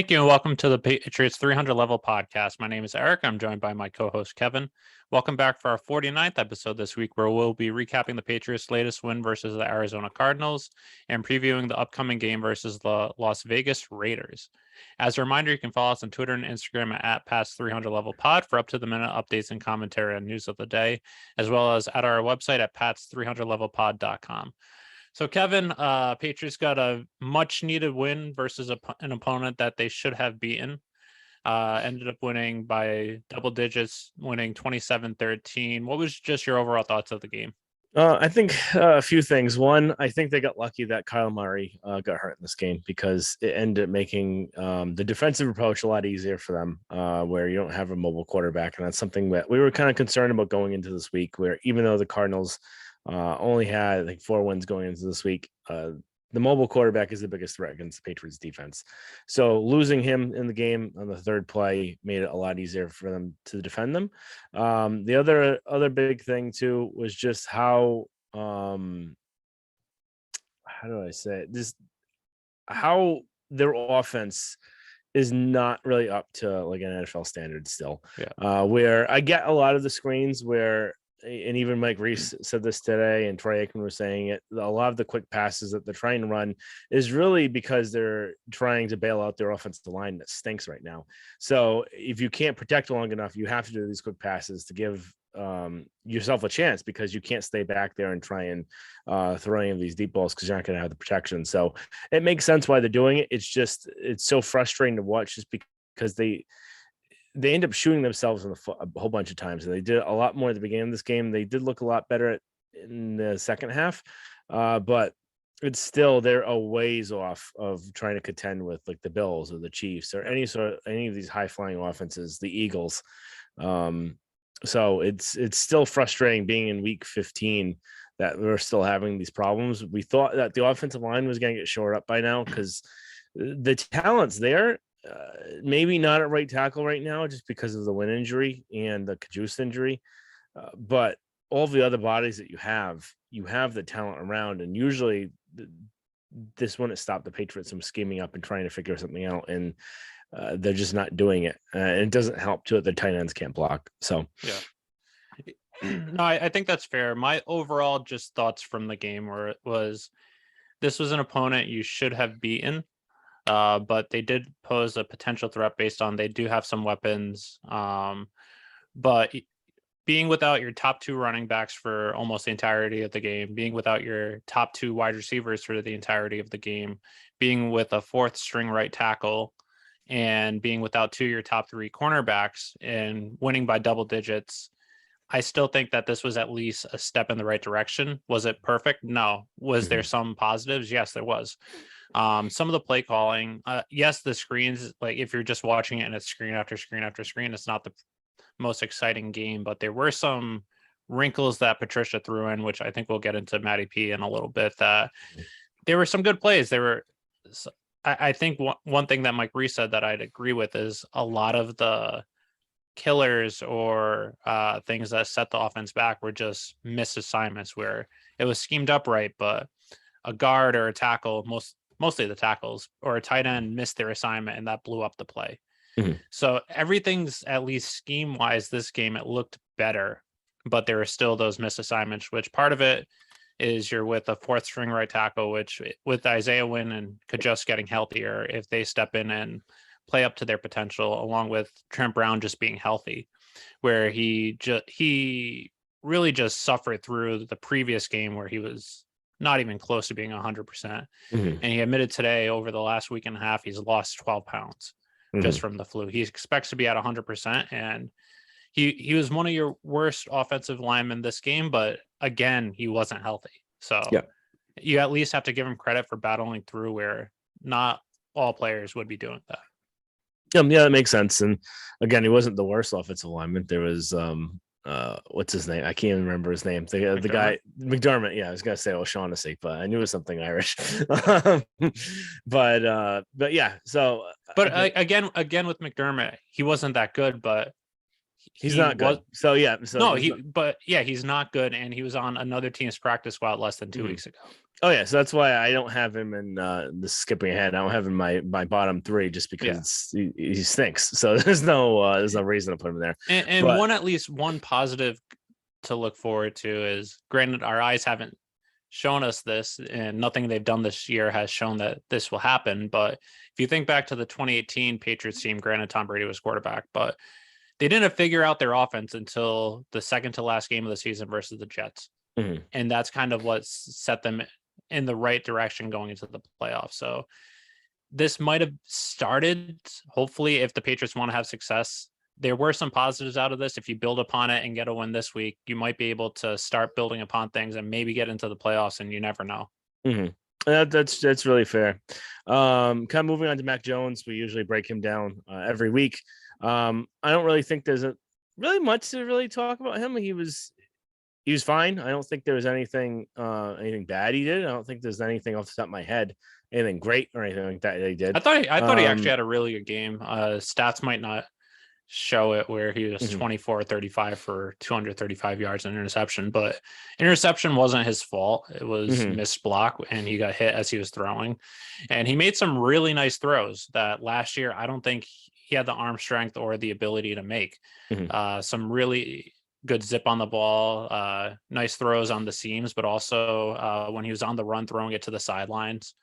Thank you and welcome to the Patriots 300 level podcast. My name is Eric. I'm joined by my co-host Kevin. Welcome back for our 49th episode this week, where we'll be recapping the Patriots' latest win versus the Arizona Cardinals and previewing the upcoming game versus the Las Vegas Raiders. As a reminder, you can follow us on Twitter and Instagram at Pats 300 level pod for up-to-the-minute updates and commentary on news of the day, as well as at our website at pats300levelpod.com. So, Kevin, Patriots got a much-needed win versus an opponent that they should have beaten. Ended up winning by double digits, winning 27-13. What was just your overall thoughts of the game? I think a few things. One, I think they got lucky that Kyle Murray got hurt in this game because it ended up making the defensive approach a lot easier for them, where you don't have a mobile quarterback. And that's something that we were kind of concerned about going into this week, where even though the Cardinals only had, I think, 4 wins going into this week, the mobile quarterback is the biggest threat against the Patriots defense. So losing him in the game on the third play made it a lot easier for them to defend them. The other big thing too was just how do I say it? Just how their offense is not really up to like an NFL standard still. Yeah. Where I get a lot of the screens where, and even Mike Reese said this today, and Troy Aikman was saying it, a lot of the quick passes that they're trying to run is really because they're trying to bail out their offensive line that stinks right now. So if you can't protect long enough, you have to do these quick passes to give yourself a chance, because you can't stay back there and try and throw any of these deep balls because you're not going to have the protection. So it makes sense why they're doing it. It's so frustrating to watch just because they end up shooting themselves in the foot a whole bunch of times. And they did a lot more at the beginning of this game. They did look a lot better in the second half, but it's still, they're a ways off of trying to contend with like the Bills or the Chiefs or any of these high flying offenses, the Eagles. So it's still frustrating being in week 15 that we're still having these problems. We thought that the offensive line was going to get shored up by now because the talent's there. Maybe not at right tackle right now just because of the Wynn injury and the Kajus injury, but all the other bodies that you have the talent around, and usually this wouldn't stop the Patriots from scheming up and trying to figure something out, and they're just not doing it, and it doesn't help too that the tight ends can't block. So no, I think that's fair. My overall just thoughts from the game was this was an opponent you should have beaten. But they did pose a potential threat based on they do have some weapons. But being without your top 2 running backs for almost the entirety of the game, being without your top 2 wide receivers for the entirety of the game, being with a 4th string right tackle, and being without 2 of your top 3 cornerbacks and winning by double digits, I still think that this was at least a step in the right direction. Was it perfect? No. Was there some positives? Yes, there was. Some of the play calling, yes, the screens, like if you're just watching it and it's screen after screen after screen, it's not the most exciting game, but there were some wrinkles that Patricia threw in, which I think we'll get into Matty P in a little bit, that there were some good plays. I think one thing that Mike Reese said that I'd agree with is a lot of the killers or things that set the offense back were just misassignments where it was schemed up right, but a guard or a tackle, mostly the tackles, or a tight end missed their assignment and that blew up the play. So everything's, at least scheme wise, this game, it looked better, but there are still those misassignments, which part of it is you're with a 4th string right tackle, which with Isaiah Wynn and Kajus getting healthier, if they step in and play up to their potential, along with Trent Brown just being healthy, where he really just suffered through the previous game where he was not even close to being 100%. And he admitted today over the last week and a half, he's lost 12 pounds just from the flu. He expects to be at 100%. And he was one of your worst offensive linemen this game, but again, he wasn't healthy. So you at least have to give him credit for battling through, where not all players would be doing that. Yeah, that makes sense. And again, he wasn't the worst offensive lineman. There was what's his name? I can't even remember his name. The guy McDermott. Yeah, I was gonna say O'Shaughnessy, but I knew it was something Irish. but yeah. So, but again with McDermott, he wasn't that good, but He's he not was good. So yeah. So no, he's not good, and he was on another team's practice squad less than 2 weeks ago. Oh yeah, so that's why I don't have him in the skipping ahead. I don't have him in my bottom 3 just because he stinks. So there's no reason to put him there. And at least one positive to look forward to is, granted, our eyes haven't shown us this, and nothing they've done this year has shown that this will happen. But if you think back to the 2018 Patriots team, granted Tom Brady was quarterback, but they didn't figure out their offense until the second to last game of the season versus the Jets. Mm-hmm. And that's kind of what set them in the right direction going into the playoffs. So this might have started, hopefully, if the Patriots want to have success. There were some positives out of this. If you build upon it and get a win this week, you might be able to start building upon things and maybe get into the playoffs, and you never know. Mm-hmm. That's really fair. Kind of moving on to Mac Jones. We usually break him down every week. I don't really think there's really much to really talk about him. He was fine. I don't think there was anything bad he did. I don't think there's anything off the top of my head, anything great or anything like that he did. I thought he actually had a really good game. Stats might not show it, where he was 24-35 for 235 yards and interception, but interception wasn't his fault. It was missed block, and he got hit as he was throwing, and he made some really nice throws that last year I don't think he had the arm strength or the ability to make. Some really good zip on the ball, nice throws on the seams, but also when he was on the run, throwing it to the sidelines.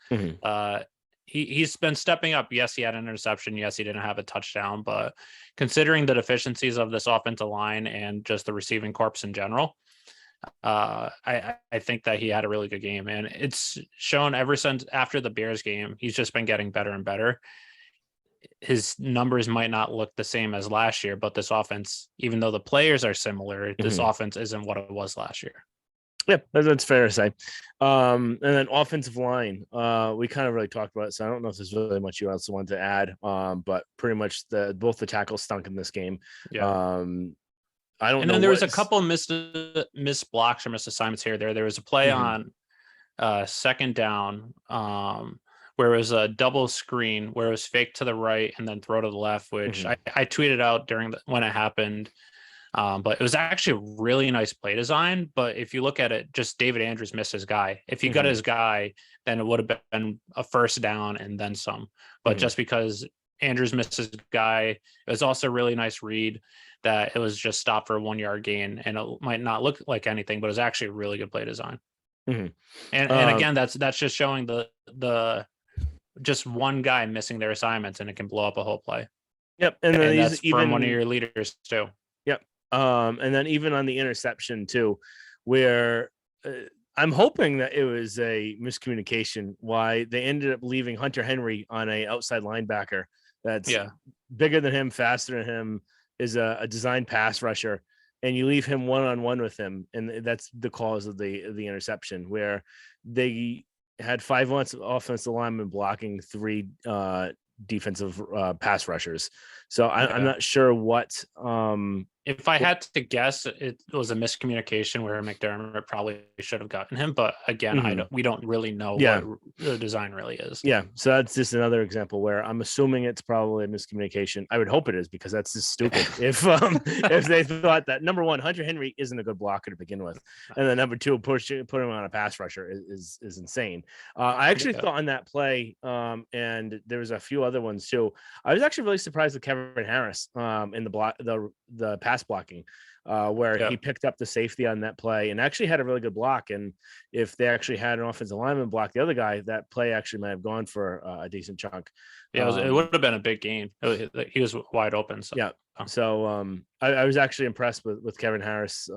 He's been stepping up. Yes, he had an interception. Yes, he didn't have a touchdown, but considering the deficiencies of this offensive line and just the receiving corps in general, I think that he had a really good game, and it's shown ever since after the Bears game. He's just been getting better and better. His numbers might not look the same as last year, but this offense, even though the players are similar, this offense isn't what it was last year. Yeah, that's fair to say. And then offensive line, we kind of really talked about it, so I don't know if there's really much you also want to add. But pretty much both the tackles stunk in this game. Yeah. I don't know. And then there was a couple of missed blocks or missed assignments here. There was a play on second down, where it was a double screen, where it was fake to the right and then throw to the left, which I tweeted out when it happened. But it was actually a really nice play design. But if you look at it, just David Andrews missed his guy. If he got his guy, then it would have been a first down and then some. But just because Andrews missed his guy, it was also a really nice read that it was just stopped for a 1 yard gain. And it might not look like anything, but it was actually a really good play design. And again, that's just showing the just one guy missing their assignments, and it can blow up a whole play. Yep. And then that's from one of your leaders too. Yep. And then even on the interception too, where I'm hoping that it was a miscommunication why they ended up leaving Hunter Henry on a outside linebacker that's bigger than him, faster than him, is a designed pass rusher, and you leave him one-on-one with him, and that's the cause of the interception, where they had 5 offensive linemen blocking 3 defensive pass rushers. So I'm not sure what if I had to guess, it was a miscommunication where McDermott probably should have gotten him, but again, we don't really know what the design really is. Yeah, so that's just another example where I'm assuming it's probably a miscommunication. I would hope it is, because that's just stupid. if they thought that, number one, Hunter Henry isn't a good blocker to begin with, and then number two, put him on a pass rusher is insane. I actually thought on that play, and there was a few other ones too. I was actually really surprised with Kevin Harris in the pass blocking, where he picked up the safety on that play and actually had a really good block. And if they actually had an offensive lineman block the other guy, that play actually might have gone for a decent chunk. Yeah, it would have been a big gain. He was wide open. So. Yeah. So I was actually impressed with Kevin Harris,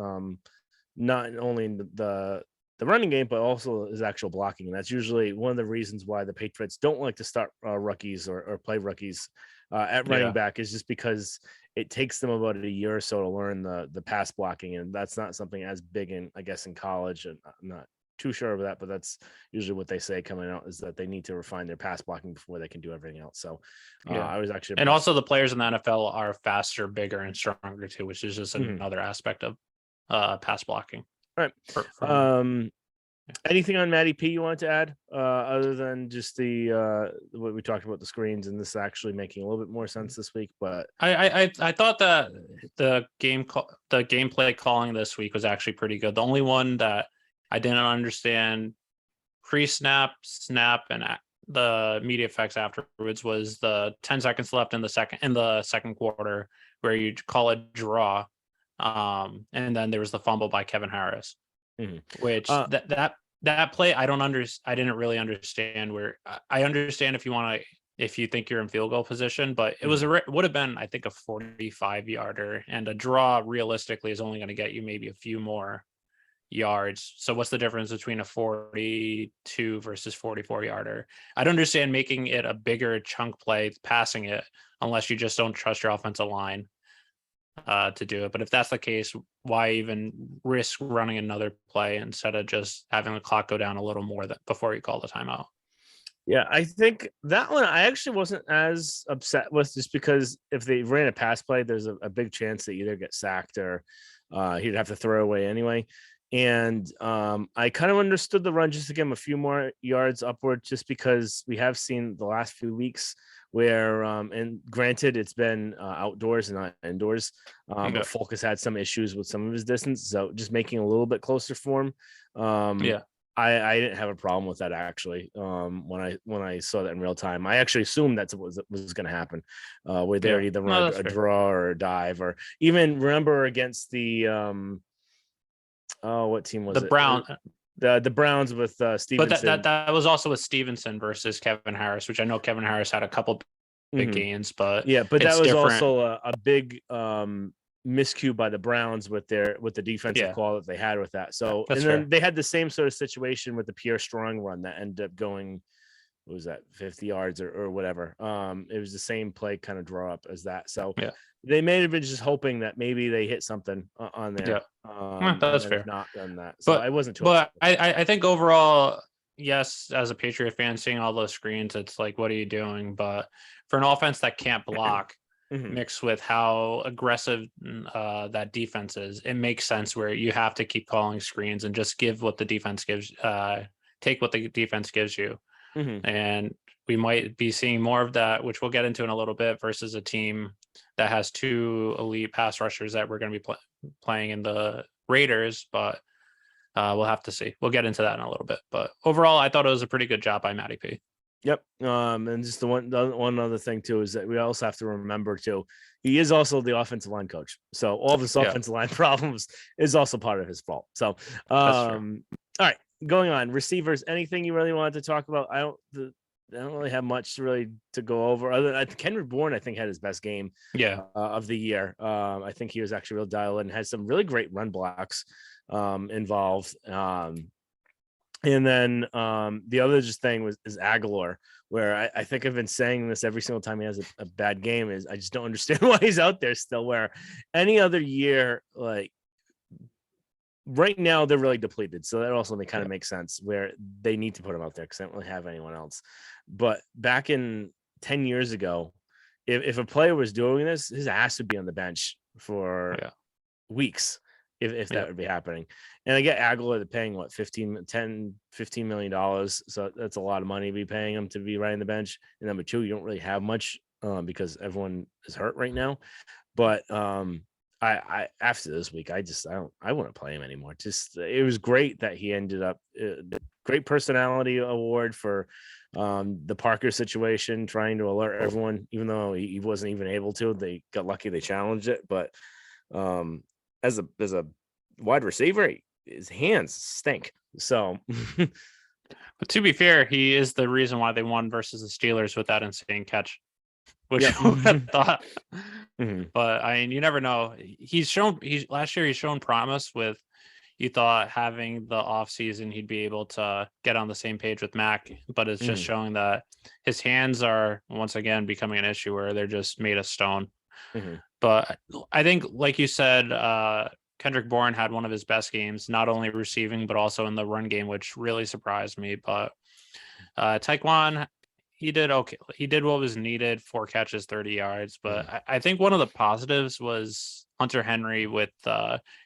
not only in the running game, but also his actual blocking. And that's usually one of the reasons why the Patriots don't like to start rookies or play rookies at running back, is just because it takes them about a year or so to learn the pass blocking. And that's not something as big in college. And I'm not too sure of that, but that's usually what they say coming out, is that they need to refine their pass blocking before they can do everything else. So I was actually, and also the players in the NFL are faster, bigger, and stronger too, which is just another aspect of pass blocking. All right. Anything on Matty P you wanted to add, other than just the what we talked about, the screens, and this actually making a little bit more sense this week? But I thought that the gameplay calling this week was actually pretty good. The only one that I didn't understand pre-snap, snap, and the media effects afterwards was the 10 seconds left in the second quarter where you call it draw, and then there was the fumble by Kevin Harris, which that play I didn't really understand. Where I understand if you think you're in field goal position, but it would have been, I think, a 45 yarder, and a draw realistically is only going to get you maybe a few more yards. So what's the difference between a 42 versus 44 yarder? I'd understand making it a bigger chunk play, passing it, unless you just don't trust your offensive line to do it. But if that's the case, why even risk running another play instead of just having the clock go down a little more before you call the timeout? Yeah, I think that one I actually wasn't as upset with, just because if they ran a pass play, there's a big chance that either get sacked or he'd have to throw away anyway. And I kind of understood the run just to give him a few more yards upward, just because we have seen the last few weeks where, and granted, it's been outdoors and not indoors, but Folk has had some issues with some of his distance. So just making a little bit closer for him. I didn't have a problem with that, actually. When I saw that in real time, I actually assumed that's what was going to happen, where they would either run a draw or a dive, or even remember against the what team was it? The Browns with Stevenson. But that was also with Stevenson versus Kevin Harris, which I know Kevin Harris had a couple big gains, but but that was also a big miscue by the Browns with the defensive call that they had with that. So then they had the same sort of situation with the Pierre Strong run that ended up going, what was that, 50 yards or whatever. It was the same play kind of draw up as that. So they may have been just hoping that maybe they hit something on there. That's fair. Not done that. So I wasn't too upset. I think overall, yes, as a Patriot fan, seeing all those screens, it's like, what are you doing? But for an offense that can't block, mixed with how aggressive that defense is, it makes sense where you have to keep calling screens and just give what the defense gives, take what the defense gives you. And we might be seeing more of that, which we'll get into in a little bit, versus a team that has two elite pass rushers that we're going to be playing in the Raiders, but we'll have to see. We'll get into that in a little bit. But overall, I thought it was a pretty good job by Matty P. Yep. And just the one other thing too is that we also have to remember too, he is also the offensive line coach. So all of his offensive line problems is also part of his fault. So all right, going on. Receivers, anything you really wanted to talk about? I don't really have much really to go over. Other than Kendrick Bourne, I think, had his best game of the year. I think he was actually real dialed in, had some really great run blocks involved. And then the other thing is Aguilar, where I think I've been saying this every single time he has a bad game, is I just don't understand why he's out there still, where any other year, like right now, they're really depleted. So that also kind of makes sense where they need to put him out there because they don't really have anyone else. But back in 10 years ago, if a player was doing this, his ass would be on the bench for weeks. If that would be happening. And I get Aguilar paying what, $15 million. So that's a lot of money to be paying him to be riding the bench. And number two, you don't really have much because everyone is hurt right now. But I after this week, I wouldn't play him anymore. Just, it was great that he ended up great personality award for the Parker situation, trying to alert everyone, even though he wasn't even able to. They got lucky they challenged it, but as a wide receiver, his hands stink. So, but to be fair, he is the reason why they won versus the Steelers with that insane catch, which who would have thought? But I mean, you never know. Last year he's shown promise with, you thought having the off season he'd be able to get on the same page with Mac, but it's just showing that his hands are once again becoming an issue where they're just made of stone. But I think, like you said, Kendrick Bourne had one of his best games, not only receiving, but also in the run game, which really surprised me. But Taekwon, he did okay. He did what was needed, 4 catches, 30 yards. But I think one of the positives was Hunter Henry with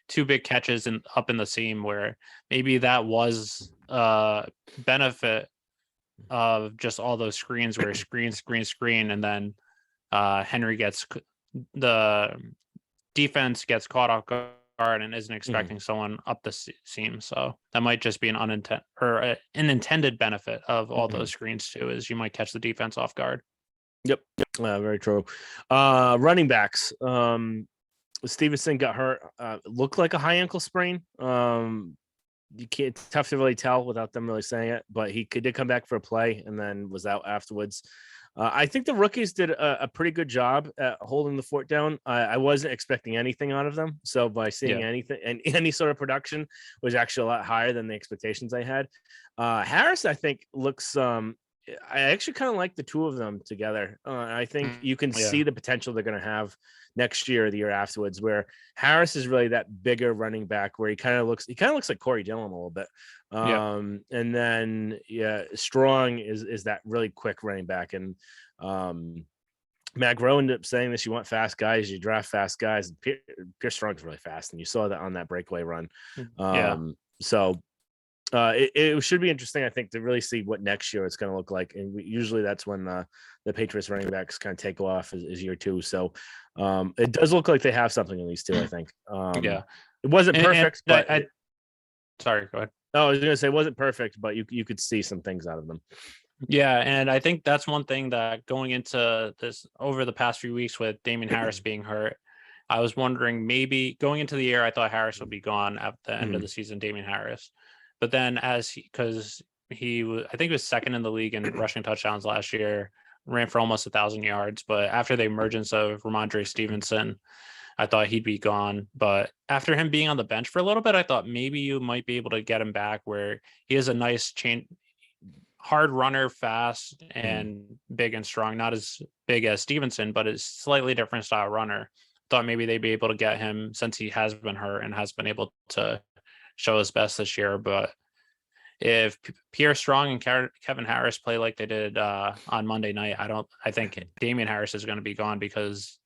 2 big catches up in the seam, where maybe that was benefit of just all those screens where screen, and then Henry gets the defense gets caught off guard and isn't expecting someone up the seam. So that might just be an intended benefit of all those screens too, is you might catch the defense off guard. Yep. Very true. Running backs. Stevenson got hurt. Looked like a high ankle sprain. You can't tough to really tell without them really saying it, but he did come back for a play and then was out afterwards. I think the rookies did a pretty good job at holding the fort down. I wasn't expecting anything out of them, so by seeing anything and any sort of production was actually a lot higher than the expectations I had. Harris, I think, looks. I actually kind of like the two of them together. I think you can see the potential they're going to have next year, or the year afterwards, where Harris is really that bigger running back where he kind of looks like Corey Dillon a little bit. And then Strong is that really quick running back. And Matt Groh ended up saying this: you want fast guys, you draft fast guys. Pierce Strong's really fast, and you saw that on that breakaway run. So it should be interesting, I think, to really see what next year it's going to look like. And usually that's when the Patriots running backs kind of take off is year two. So it does look like they have something in these two, I think. It wasn't perfect, but sorry, go ahead. No, I was going to say it wasn't perfect, but you could see some things out of them. Yeah, and I think that's one thing that going into this over the past few weeks with Damien Harris being hurt, I was wondering maybe going into the year, I thought Harris would be gone at the end of the season, Damien Harris. But then because he was, I think he was second in the league in rushing touchdowns last year, ran for almost 1,000 yards. But after the emergence of Ramondre Stevenson, I thought he'd be gone. But after him being on the bench for a little bit, I thought maybe you might be able to get him back, where he is a nice hard runner, fast and big and strong. Not as big as Stevenson, but it's slightly different style runner. Thought maybe they'd be able to get him, since he has been hurt and has been able to show his best this year. But if Pierre Strong and Kevin Harris play like they did on Monday night, I think Damien Harris is going to be gone, because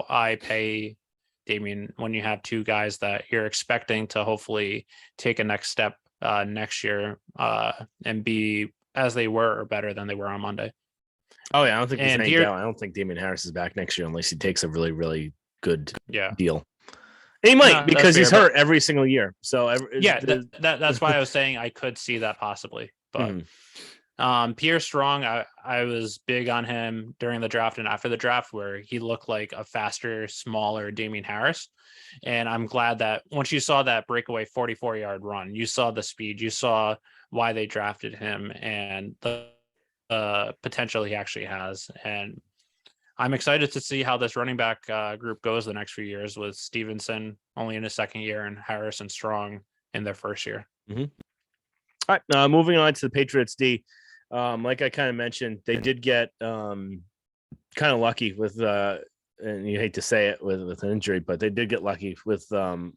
I pay Damien when you have two guys that you're expecting to hopefully take a next step next year and be as they were or better than they were on Monday. Oh yeah, I don't think there's any doubt. I don't think Damien Harris is back next year unless he takes a really, really good deal. He might, because he's hurt every single year. So that's why I was saying I could see that possibly. But Pierre Strong, I was big on him during the draft and after the draft, where he looked like a faster, smaller Damien Harris. And I'm glad that once you saw that breakaway 44-yard run, you saw the speed, you saw why they drafted him and the potential he actually has. And I'm excited to see how this running back group goes the next few years, with Stevenson only in his second year and Harris and Strong in their first year. All right, moving on to the Patriots D. Like I kind of mentioned, they did get kind of lucky with and you hate to say it with an injury, but they did get lucky with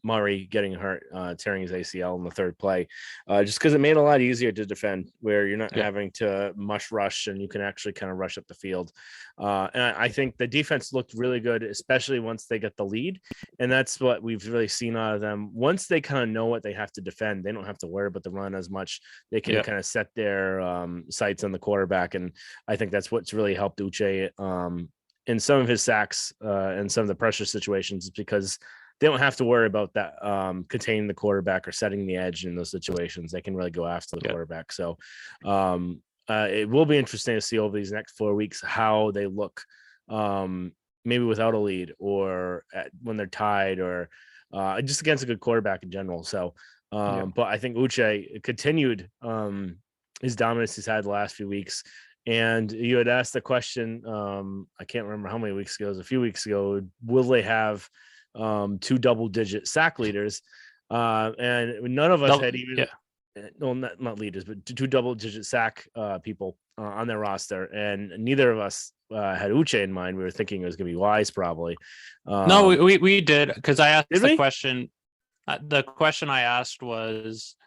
Murray getting hurt, tearing his ACL in the third play, just because it made it a lot easier to defend, where you're not having to mush rush and you can actually kind of rush up the field. And I think the defense looked really good, especially once they get the lead. And that's what we've really seen out of them. Once they kind of know what they have to defend, they don't have to worry about the run as much. They can kind of set their sights on the quarterback. And I think that's what's really helped Uche in some of his sacks and some of the pressure situations, because they don't have to worry about that containing the quarterback or setting the edge in those situations. They can really go after the quarterback. So it will be interesting to see over these next 4 weeks how they look, maybe without a lead, or when they're tied, or just against a good quarterback in general. So, but I think Uche continued his dominance he's had the last few weeks. And you had asked the question, I can't remember how many weeks ago, it was a few weeks ago, will they have two double-digit sack leaders? And none of us had even, well, not leaders, but two double-digit sack people on their roster. And neither of us had Uche in mind. We were thinking it was going to be Wise, probably. No, we did, because I asked the question. The question I asked was,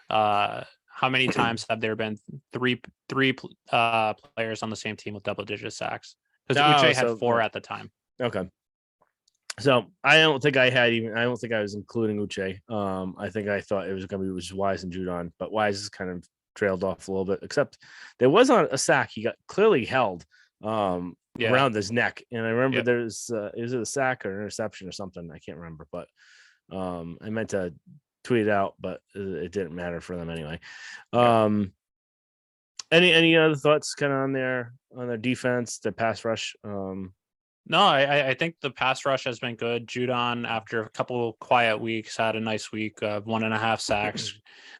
how many times have there been three players on the same team with double-digit sacks? Because Uche had 4 at the time. Okay. So I don't think I was including Uche. I think I thought it was going to be Wise and Judon, but Wise is kind of trailed off a little bit, except there was on a sack. He got clearly held around his neck. And I remember there's, is it a sack or an interception or something? I can't remember, but I meant to tweet it out, but it didn't matter for them anyway. Any other thoughts kind of on their defense, the pass rush? No, I think the pass rush has been good. Judon, after a couple quiet weeks, had a nice week of 1.5 sacks.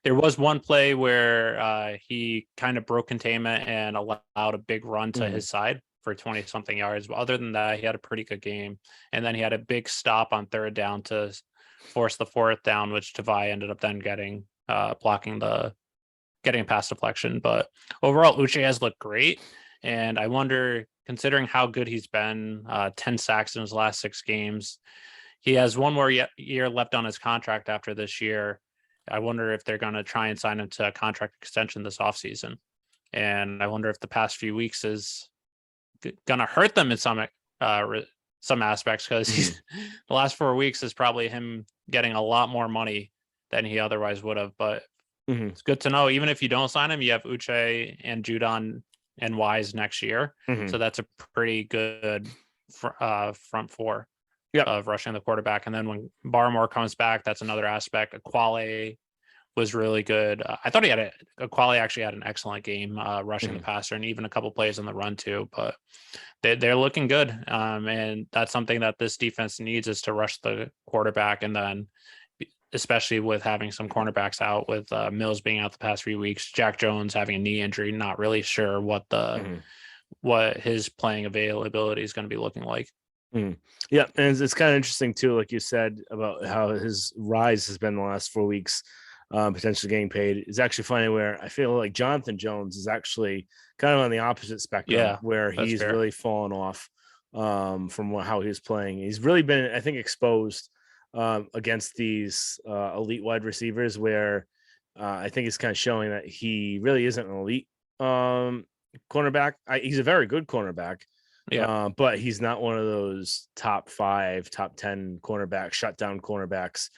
There was one play where he kind of broke containment and allowed a big run to his side for 20-something yards. But other than that, he had a pretty good game. And then he had a big stop on 3rd down to force the 4th down, which Tavai ended up then getting getting pass deflection. But overall, Uche has looked great. And I wonder, considering how good he's been, 10 sacks in his last 6 games, he has one more year left on his contract after this year. I wonder if they're going to try and sign him to a contract extension this offseason. And I wonder if the past few weeks is going to hurt them in some aspects, because the last 4 weeks is probably him getting a lot more money than he otherwise would have. But it's good to know, even if you don't sign him, you have Uche and Judon and Wise next year. So that's a pretty good front four of rushing the quarterback. And then when Barmore comes back, that's another aspect. Aquale was really good. I thought Aquale actually had an excellent game rushing the passer, and even a couple plays on the run too. But they're looking good. And that's something that this defense needs, is to rush the quarterback. And then especially with having some cornerbacks out, with Mills being out the past few weeks, Jack Jones having a knee injury, not really sure what his playing availability is going to be looking like. Yeah, and it's kind of interesting too, like you said, about how his rise has been the last 4 weeks, potentially getting paid. It's actually funny where I feel like Jonathan Jones is actually kind of on the opposite spectrum, where he's really fallen off from how he was playing. He's really been, I think, exposed against these elite wide receivers, where I think it's kind of showing that he really isn't an elite cornerback. He's a very good cornerback, but he's not one of those top 5, top 10 cornerbacks, shutdown cornerbacks.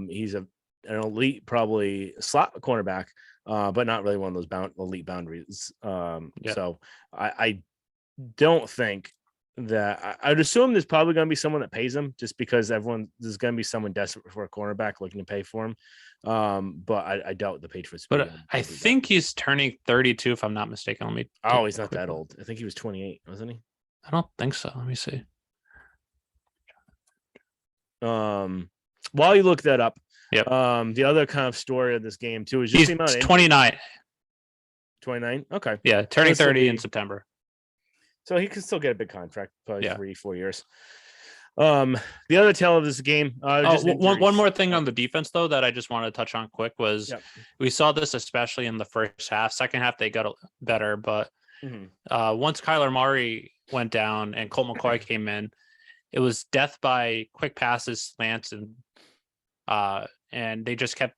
He's an elite, probably slot cornerback, but not really one of those elite boundaries. So I don't think that I'd assume there's probably going to be someone that pays him, just because there's going to be someone desperate for a cornerback looking to pay for him. But I doubt the Patriots. But I think he's turning 32, if I'm not mistaken. Let me. He's not that old. I think he was 28, wasn't he? I don't think so. Let me see. While you look that up, the other kind of story of this game too is he's 29. 29. Okay. Yeah, turning 30 in September. So he can still get a big contract, probably 3-4 years. The other tale of this game. One more thing on the defense, though, that I just wanted to touch on quick was we saw this especially in the first half. Second half, they got better. But once Kyler Murray went down and Colt McCoy came in, it was death by quick passes, slants, and they just kept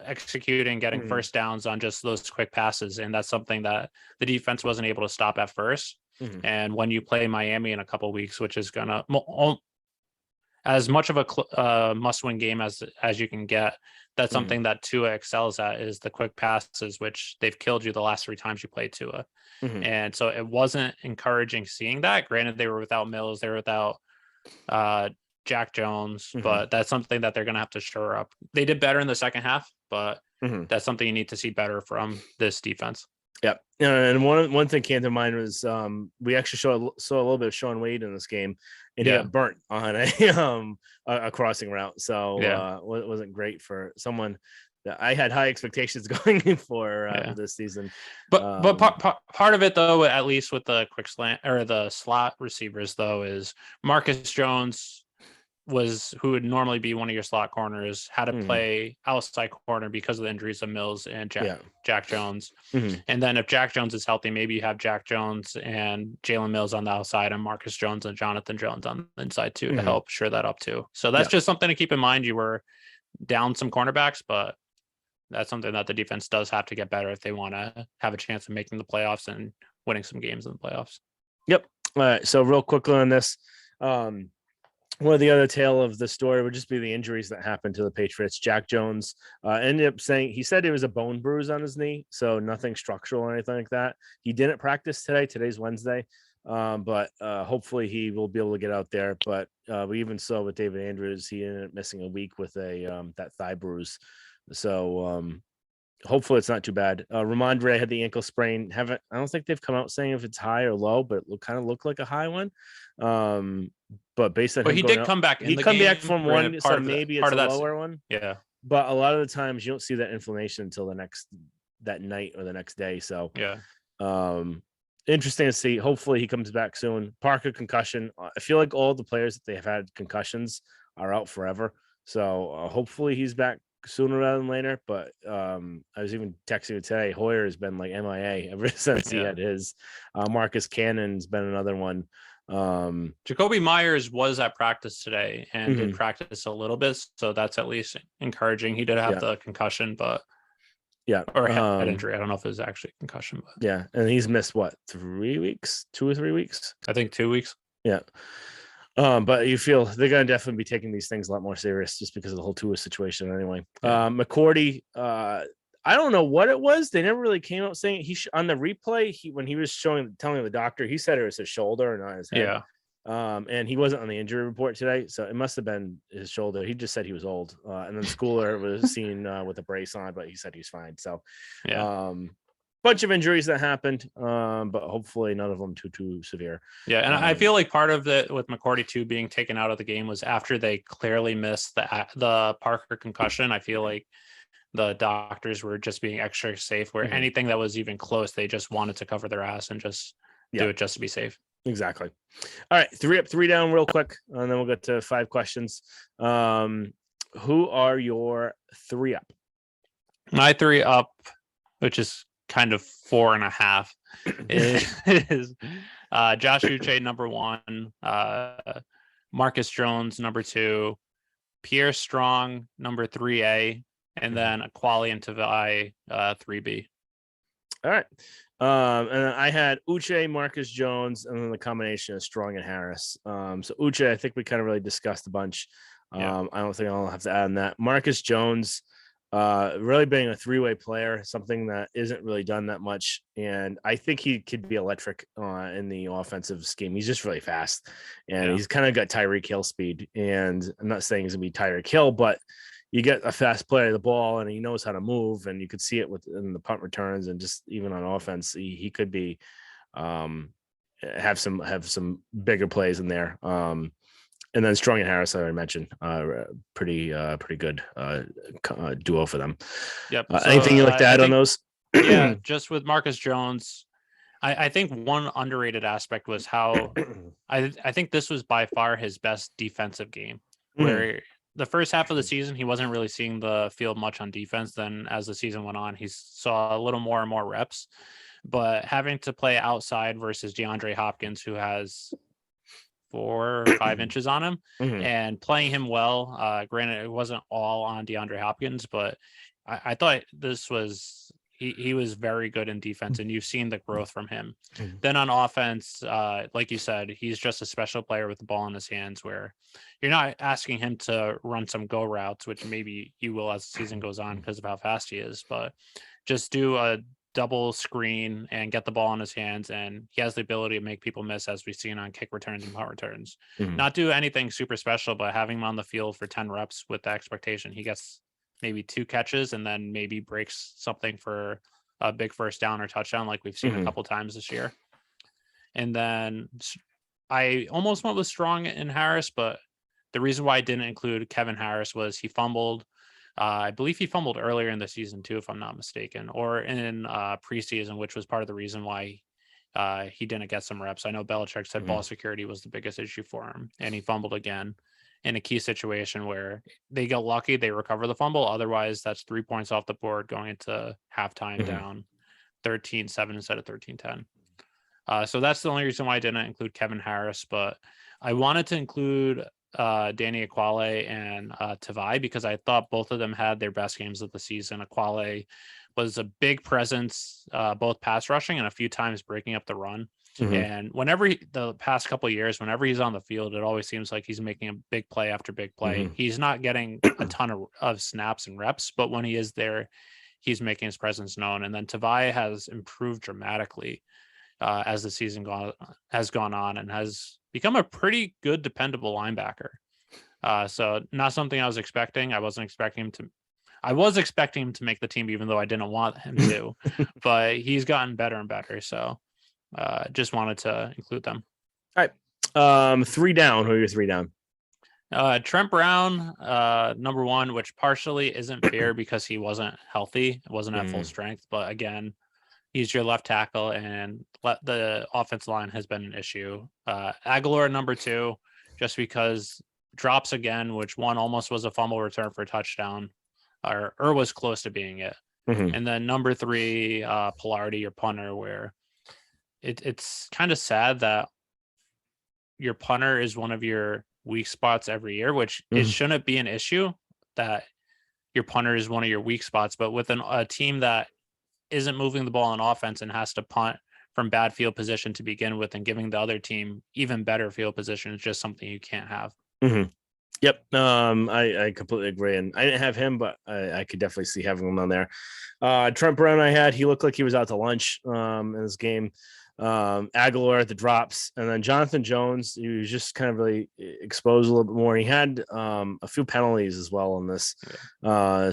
executing, getting first downs on just those quick passes. And that's something that the defense wasn't able to stop at first. And when you play Miami in a couple of weeks, which is gonna as much of a must-win game as you can get, that's something that Tua excels at, is the quick passes, which they've killed you the last 3 times you played Tua. And so it wasn't encouraging seeing that. Granted, they were without Mills, they were without Jack Jones, but that's something that they're gonna have to shore up. They did better in the second half, but that's something you need to see better from this defense. Yep. And one thing came to mind was we actually saw a little bit of Sean Wade in this game, and he got burnt on a crossing route. So it wasn't great for someone that I had high expectations going in for this season. But part of it, though, at least with the quick slant or the slot receivers, though, is Marcus Jones who would normally be one of your slot corners, had to play outside corner because of the injuries of Mills and Jack Jones. And then if Jack Jones is healthy, maybe you have Jack Jones and Jalen Mills on the outside and Marcus Jones and Jonathan Jones on the inside too, to help shore that up too. So that's just something to keep in mind. You were down some cornerbacks, but that's something that the defense does have to get better if they want to have a chance of making the playoffs and winning some games in the playoffs. Yep. All right. So real quickly on this, one of the other tale of the story would just be the injuries that happened to the Patriots. Jack Jones ended up saying he said it was a bone bruise on his knee, so nothing structural or anything like that. He didn't practice today. Today's Wednesday, but hopefully he will be able to get out there. But we even saw with David Andrews, he ended up missing a week with a that thigh bruise. So hopefully it's not too bad. Ramondre had the ankle sprain. I don't think they've come out saying if it's high or low, but it kind of looked like a high one. But based on But him he going did out, come back in he the come back game. from Granted, one, so maybe it's part a of that. lower one. Yeah. But a lot of the times you don't see that inflammation until that night or the next day. So Yeah. interesting to see. Hopefully he comes back soon. Parker concussion. I feel like all the players that they have had concussions are out forever. So hopefully he's back sooner rather than later. But I was even texting you today. Hoyer has been like MIA ever since he Yeah. had his. Marcus Cannon's been another one. Jacoby Myers was at practice today and did Mhm. practice a little bit, so that's at least encouraging. He did have Yeah. the concussion, but Yeah. or head injury. I don't know if it was actually a concussion, but Yeah. And he's missed what, 3 weeks, 2 or 3 weeks? I think 2 weeks. Yeah. But you feel they're going to definitely be taking these things a lot more serious just because of the whole Tua situation anyway. Yeah. McCourty, I don't know what it was. They never really came out saying on the replay, when he was telling the doctor, he said it was his shoulder and not his head. Yeah. And he wasn't on the injury report today, so it must have been his shoulder. He just said he was old. And then Schooler was seen with a brace on, but he said he's fine. So, Yeah. bunch of injuries that happened, but hopefully none of them too severe. Yeah, and I feel like part of it with McCourty too being taken out of the game was after they clearly missed the Parker concussion. I feel like the doctors were just being extra safe where anything that was even close, they just wanted to cover their ass and just do it just to be safe. Exactly. All right, 3 up, 3 down real quick, and then we'll get to 5 questions. Who are your 3 up? My 3 up, which is kind of 4.5, is Josh Uche, number 1, Marcus Jones, number 2, Pierre Strong, number 3A, and then Aquali and Tavai, 3B. All right. And then I had Uche, Marcus Jones, and then the combination of Strong and Harris. So Uche, I think we kind of really discussed a bunch. I don't think I'll have to add on that. Marcus Jones, really being a 3-way player, something that isn't really done that much. And I think he could be electric in the offensive scheme. He's just really fast, and he's kind of got Tyreek Hill speed. And I'm not saying he's going to be Tyreek Hill, but you get a fast player of the ball and he knows how to move, and you could see it in the punt returns and just even on offense, he could be have some bigger plays in there. And then Strong and Harris, I already mentioned, pretty good duo for them. Yep. So, anything you like to add on those? Yeah, just with Marcus Jones, I think one underrated aspect was how I think this was by far his best defensive game, where the first half of the season, he wasn't really seeing the field much on defense. Then as the season went on, he saw a little more and more reps, but having to play outside versus DeAndre Hopkins, who has 4 or 5 inches on him, and playing him well. Granted, it wasn't all on DeAndre Hopkins, but I thought this was he was very good in defense, and you've seen the growth from him. Then on offense, like you said, he's just a special player with the ball in his hands, where you're not asking him to run some go routes, which maybe he will as the season goes on because of how fast he is, but just do a double screen and get the ball in his hands, and he has the ability to make people miss, as we've seen on kick returns and punt returns. Not do anything super special, but having him on the field for 10 reps with the expectation he gets maybe 2 catches and then maybe breaks something for a big first down or touchdown, like we've seen a couple times this year. And then I almost went with Strong and Harris, but the reason why I didn't include Kevin Harris was he fumbled. I believe he fumbled earlier in the season too, if I'm not mistaken, or in preseason, which was part of the reason why he didn't get some reps. I know Belichick said ball security was the biggest issue for him, and he fumbled again in a key situation where they get lucky, they recover the fumble. Otherwise, that's 3 points off the board going into halftime down 13-7 instead of 13-10. So that's the only reason why I didn't include Kevin Harris, but I wanted to include Danny Aquale and Tavai, because I thought both of them had their best games of the season. Aquale was a big presence, both pass rushing and a few times breaking up the run. Mhm. And whenever the past couple of years, whenever he's on the field, it always seems like he's making a big play after big play. Mhm. He's not getting a ton of snaps and reps, but when he is there, he's making his presence known. And then Tavai has improved dramatically as the season has gone on and has become a pretty good, dependable linebacker. So not something I was expecting. I wasn't expecting him to. I was expecting him to make the team, even though I didn't want him to. But he's gotten better and better. So just wanted to include them. All right. 3 down. Who are your 3 down? Trent Brown, number 1, which partially isn't fair because he wasn't healthy, wasn't at full strength. But again, he's your left tackle, and the offensive line has been an issue. Aguilar, number 2, just because drops again, which one almost was a fumble return for a touchdown, or was close to being it. Mhm. And then number 3, Pilardi, your punter, where it's kind of sad that your punter is one of your weak spots every year, which it Mhm. shouldn't be an issue that your punter is one of your weak spots. But with a team that isn't moving the ball on offense and has to punt from bad field position to begin with and giving the other team even better field position is just something you can't have. Mhm. Yep. I completely agree. And I didn't have him, but I could definitely see having him on there. Trent Brown, he looked like he was out to lunch in this game. Aguilar at the drops, and then Jonathan Jones, he was just kind of really exposed a little bit more. He had a few penalties as well in this.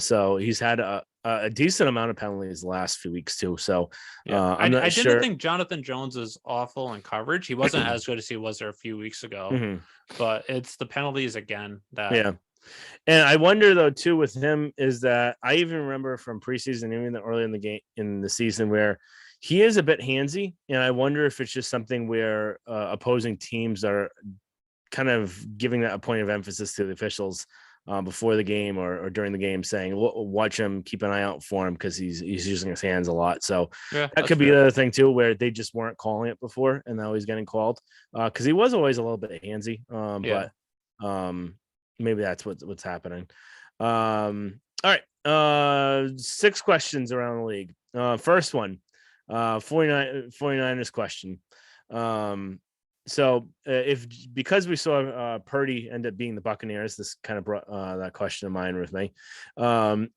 So he's had a decent amount of penalties the last few weeks too. So I'm not I sure. didn't think Jonathan Jones is awful in coverage. He wasn't as good as he was there a few weeks ago, Mhm. but it's the penalties again that Yeah. And I wonder though too with him is that I even remember from preseason, even early in the game in the season, where he is a bit handsy, and I wonder if it's just something where opposing teams are kind of giving that a point of emphasis to the officials before the game or during the game, saying, "Watch him, keep an eye out for him because he's using his hands a lot." So yeah, that that's could be fair. the other thing too, where they just weren't calling it before, and now he's getting called because he was always a little bit handsy, Yeah. but maybe that's what's happening. All right, 6 questions around the league. First one, 49ers question. So if because we saw Purdy end up being the Buccaneers, this kind of brought that question to mind with me.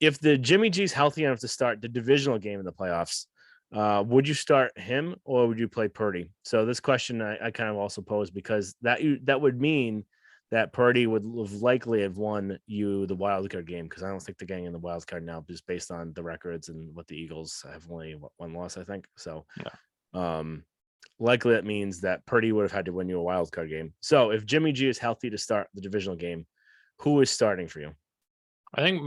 If the Jimmy G's healthy enough to start the divisional game in the playoffs, would you start him or would you play Purdy? So this question I kind of also pose because that would mean that Purdy would likely have won you the wild card game because I don't think they're getting in the wild card now just based on the records and what the Eagles have only one loss, I think. So likely that means that Purdy would have had to win you a wild card game. So if Jimmy G is healthy to start the divisional game, who is starting for you? I think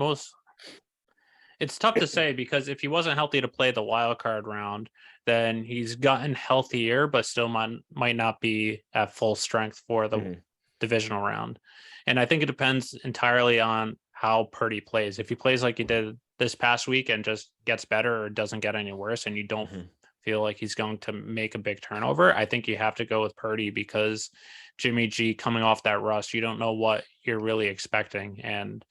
it's tough to say because if he wasn't healthy to play the wild card round, then he's gotten healthier, but still might not be at full strength for the divisional round. And I think it depends entirely on how Purdy plays. If he plays like he did this past week and just gets better or doesn't get any worse, and you don't feel like he's going to make a big turnover, I think you have to go with Purdy because Jimmy G coming off that rust, you don't know what you're really expecting. And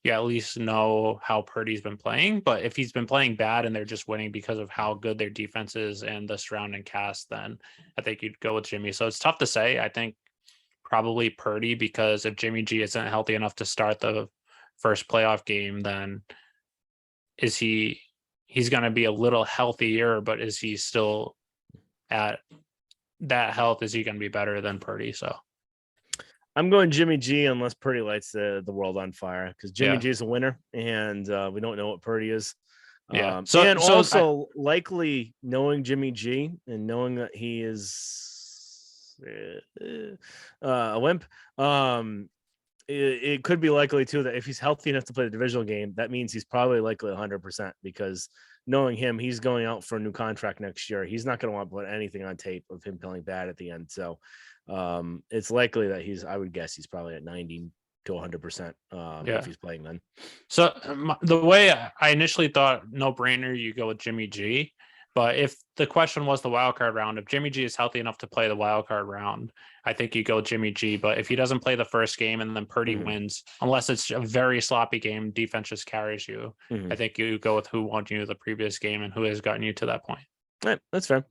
you at least know how Purdy's been playing. But if he's been playing bad and they're just winning because of how good their defense is and the surrounding cast, then I think you'd go with Jimmy. So it's tough to say. I think probably Purdy because if Jimmy G isn't healthy enough to start the first playoff game, then he's going to be a little healthier, but is he still at that health? Is he going to be better than Purdy? So I'm going Jimmy G unless Purdy lights the world on fire because Jimmy yeah, G is a winner and we don't know what Purdy is. yeah. And also likely knowing Jimmy G and knowing that he is a wimp, it could be likely too that if he's healthy enough to play the divisional game, that means he's probably likely 100% because knowing him, he's going out for a new contract next year. He's not going to want to put anything on tape of him playing bad at the end. So it's likely that I would guess he's probably at 90 to 100% if he's playing then. So the way I initially thought, no brainer, you go with Jimmy G. But if the question was the wild card round, if Jimmy G is healthy enough to play the wild card round, I think you go Jimmy G. But if he doesn't play the first game and then Purdy wins, unless it's a very sloppy game, defense just carries you. I think you go with who won you the previous game and who has gotten you to that point. All right, that's fair.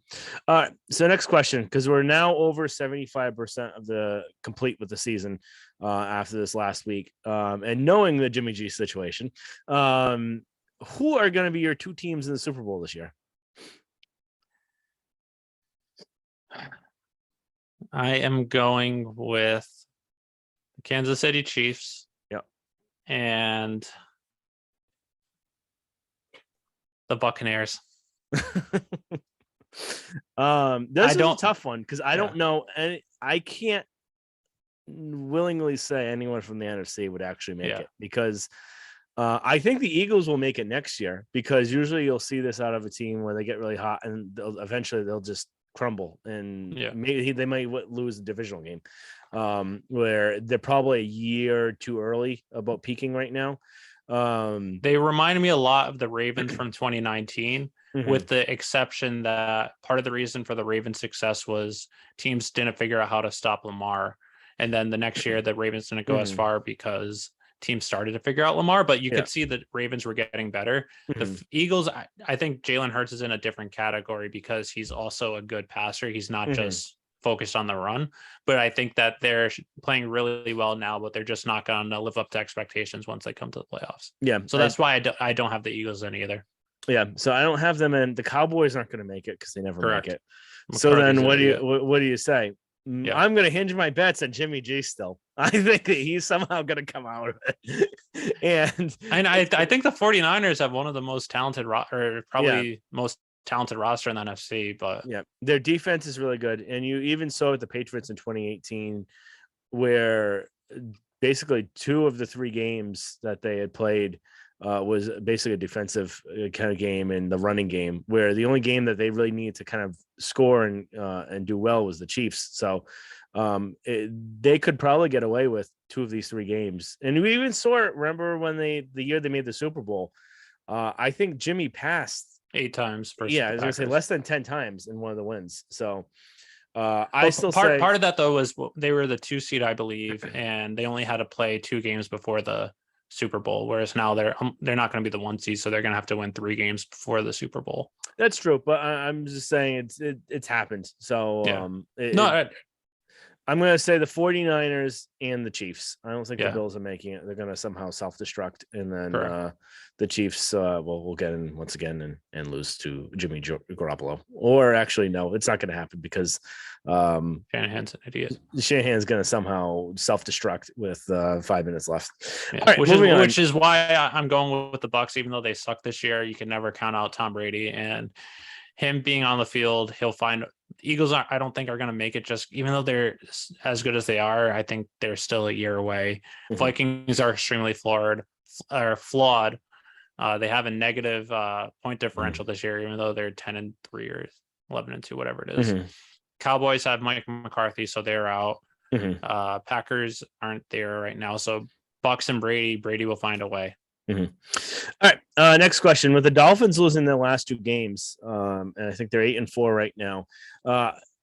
All right. So next question, because we're now over 75% of the complete with the season after this last week. And knowing the Jimmy G situation, who are going to be your two teams in the Super Bowl this year? I am going with the Kansas City Chiefs. Yep. And the Buccaneers. This is a tough one because I don't know, and I can't willingly say anyone from the NFC would actually make it, because I think the Eagles will make it next year, because usually you'll see this out of a team where they get really hot and eventually they'll just crumble, and maybe they might lose the divisional game, where they're probably a year too early about peaking right now. They remind me a lot of the Ravens from 2019, with the exception that part of the reason for the Ravens' success was teams didn't figure out how to stop Lamar. And then the next year, the Ravens didn't go as far because teams started to figure out Lamar, but you could see the Ravens were getting better. The Eagles, I think Jalen Hurts is in a different category because he's also a good passer. He's not just focused on the run, but I think that they're playing really well now, but they're just not going to live up to expectations once they come to the playoffs. Yeah. So that's why I don't have the Eagles in either. Yeah. So I don't have them in. The Cowboys aren't going to make it because they never make it. McCarthy's so then what do you say? Yeah. I'm going to hinge my bets on Jimmy G still. I think that he's somehow going to come out of it. and I think the 49ers have one of the most talented most talented roster in the NFC, but their defense is really good. And you even saw with the Patriots in 2018, where basically 2 of the 3 games that they had played was basically a defensive kind of game, and the running game, where the only game that they really needed to kind of score and do well was the Chiefs. So they could probably get away with 2 of these 3 games. And we even saw it, remember when the year they made the Super Bowl, I think Jimmy passed 8 times. I was going to say less than 10 times in one of the wins. So part of that though was they were the 2 seed, I believe, and they only had to play 2 games before the Super Bowl, whereas now they're not going to be the 1 seed, so they're going to have to win 3 games before the Super Bowl. That's true, but I'm just saying it's happened. So I'm going to say the 49ers and the Chiefs. I don't think the Bills are making it. They're going to somehow self-destruct, and then the Chiefs will get in once again and lose to Jimmy Garoppolo. Or actually, no, it's not going to happen because Shanahan's an idiot. Shanahan's going to somehow self-destruct with 5 minutes left. Yeah. All right, which is why I'm going with the Bucs, even though they suck this year. You can never count out Tom Brady, and him being on the field, he'll find. Eagles I don't think are going to make it, just even though they're as good as they are. I think they're still a year away. Vikings are extremely flawed. They have a negative point differential this year, even though they're 10-3 or 11-2, whatever it is. Cowboys have Mike McCarthy, so they're out. Packers aren't there right now, so Bucs and Brady will find a way. All right. Next question. With the Dolphins losing their last 2 games, and I think they're 8-4 right now,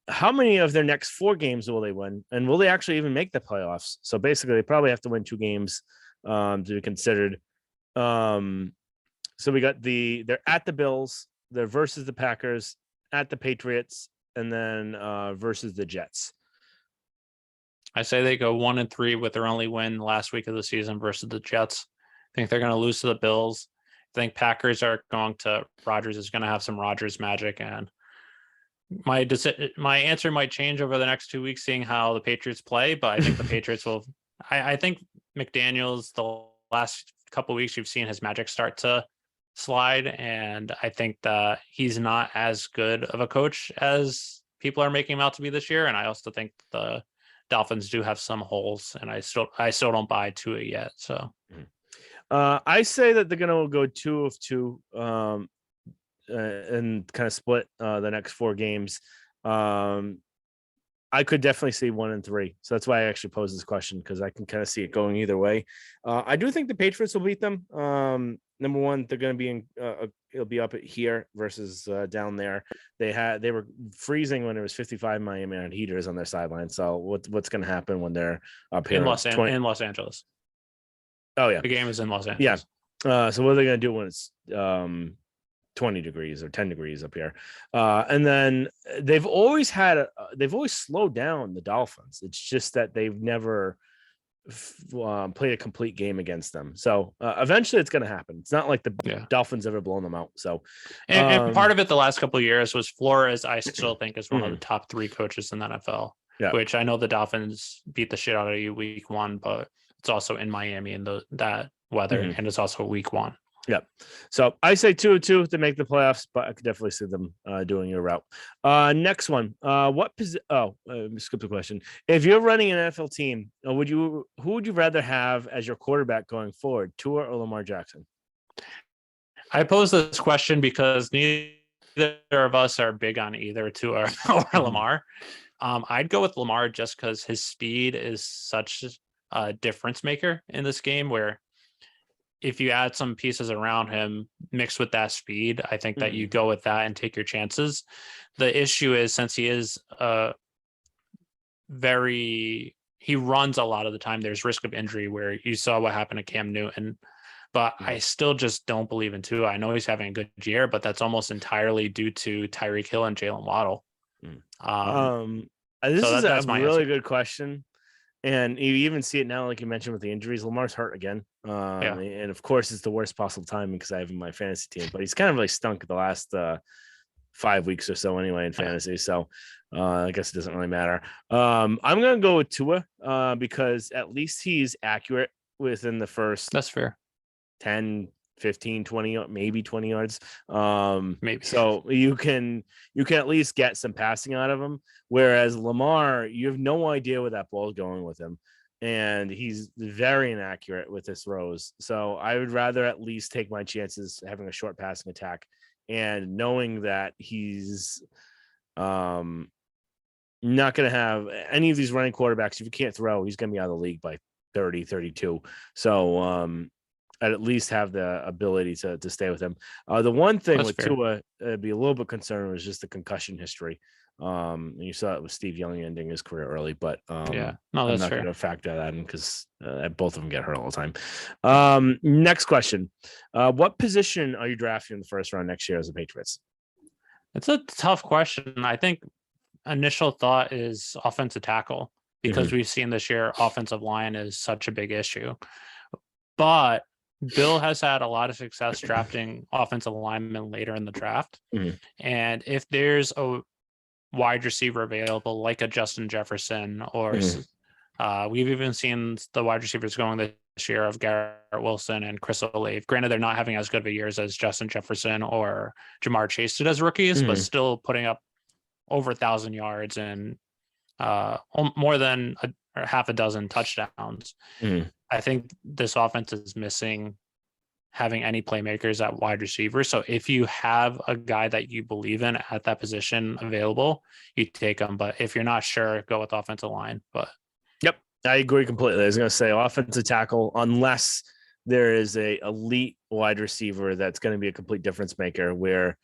how many of their next 4 games will they win? And will they actually even make the playoffs? So basically, they probably have to win 2 games to be considered. So we got they're at the Bills, they're versus the Packers, at the Patriots, and then versus the Jets. I say they go 1-3 with their only win last week of the season versus the Jets. I think they're going to lose to the Bills. I think Packers are going to Rodgers is going to have some Rodgers magic, and my answer might change over the next 2 weeks, seeing how the Patriots play. But I think the Patriots will. I think McDaniels, the last couple of weeks you've seen his magic start to slide, and I think that he's not as good of a coach as people are making him out to be this year. And I also think the Dolphins do have some holes, and I still don't buy to it yet. So. I say that they're going to go 2 of 2 and kind of split the next 4 games. I could definitely see 1-3. So that's why I actually posed this question, because I can kind of see it going either way. I do think the Patriots will beat them. Number one, they're going to be it'll be up here versus down there. They were freezing when it was 55 Miami on heaters on their sideline. So what's going to happen when they're up here in Los Angeles? Oh yeah, the game is in Los Angeles. Yeah. So what are they going to do when it's 20 degrees or 10 degrees up here. And then they've always slowed down the Dolphins. It's just that they've never played a complete game against them. So eventually it's going to happen. It's not like the Dolphins ever blown them out. So, and part of it the last couple of years was Flores, I still think is one of the top 3 coaches in the NFL, which I know the Dolphins beat the shit out of you week 1, but it's also in Miami in that weather, and it's also week 1. Yep. So I say 2-2 to make the playoffs, but I could definitely see them doing your route. Next one. Skip the question. If you're running an NFL team, who would you rather have as your quarterback going forward, Tua or Lamar Jackson? I pose this question because neither of us are big on either Tua or Lamar. I'd go with Lamar just because his speed is such a difference maker in this game, where if you add some pieces around him mixed with that speed, I think that you go with that and take your chances. The issue is, since he is he runs a lot of the time, there's risk of injury, where you saw what happened to Cam Newton. But I still just don't believe in Tua. I know he's having a good year, but that's almost entirely due to Tyreek Hill and Jalen Waddle. This is a really good question. And you even see it now, like you mentioned, with the injuries. Lamar's hurt again. And of course, it's the worst possible timing because I have him in my fantasy team. But he's kind of really stunk the last 5 weeks or so anyway in fantasy. So I guess it doesn't really matter. I'm going to go with Tua because at least he's accurate within the first. That's fair. 10, 15, 20, maybe 20 yards. Maybe. So you can at least get some passing out of him. Whereas Lamar, you have no idea where that ball is going with him. And he's very inaccurate with his throws. So I would rather at least take my chances having a short passing attack and knowing that he's not going to have any of these running quarterbacks. If you can't throw, he's going to be out of the league by 30, 32. So I'd at least have the ability to stay with him. The one thing with Tua, I'd be a little bit concerned was just the concussion history. And you saw it with Steve Young ending his career early, but that's I'm not fair. going to factor that in because both of them get hurt all the time. Next question. What position are you drafting in the first round next year as the Patriots? It's a tough question. I think initial thought is offensive tackle because we've seen this year offensive line is such a big issue. But Bill has had a lot of success drafting offensive linemen later in the draft. And if there's a wide receiver available, like a Justin Jefferson, or we've even seen the wide receivers going this year of Garrett Wilson and Chris Olave. Granted, they're not having as good of a years as Justin Jefferson or Jamar Chase did as rookies, but still putting up over 1,000 yards and more than half a dozen touchdowns. I think this offense is missing having any playmakers at wide receiver. So if you have a guy that you believe in at that position available, you take him. But if you're not sure, go with offensive line. But yep, I agree completely. I was going to say offensive tackle, unless there is a elite wide receiver that's going to be a complete difference maker, where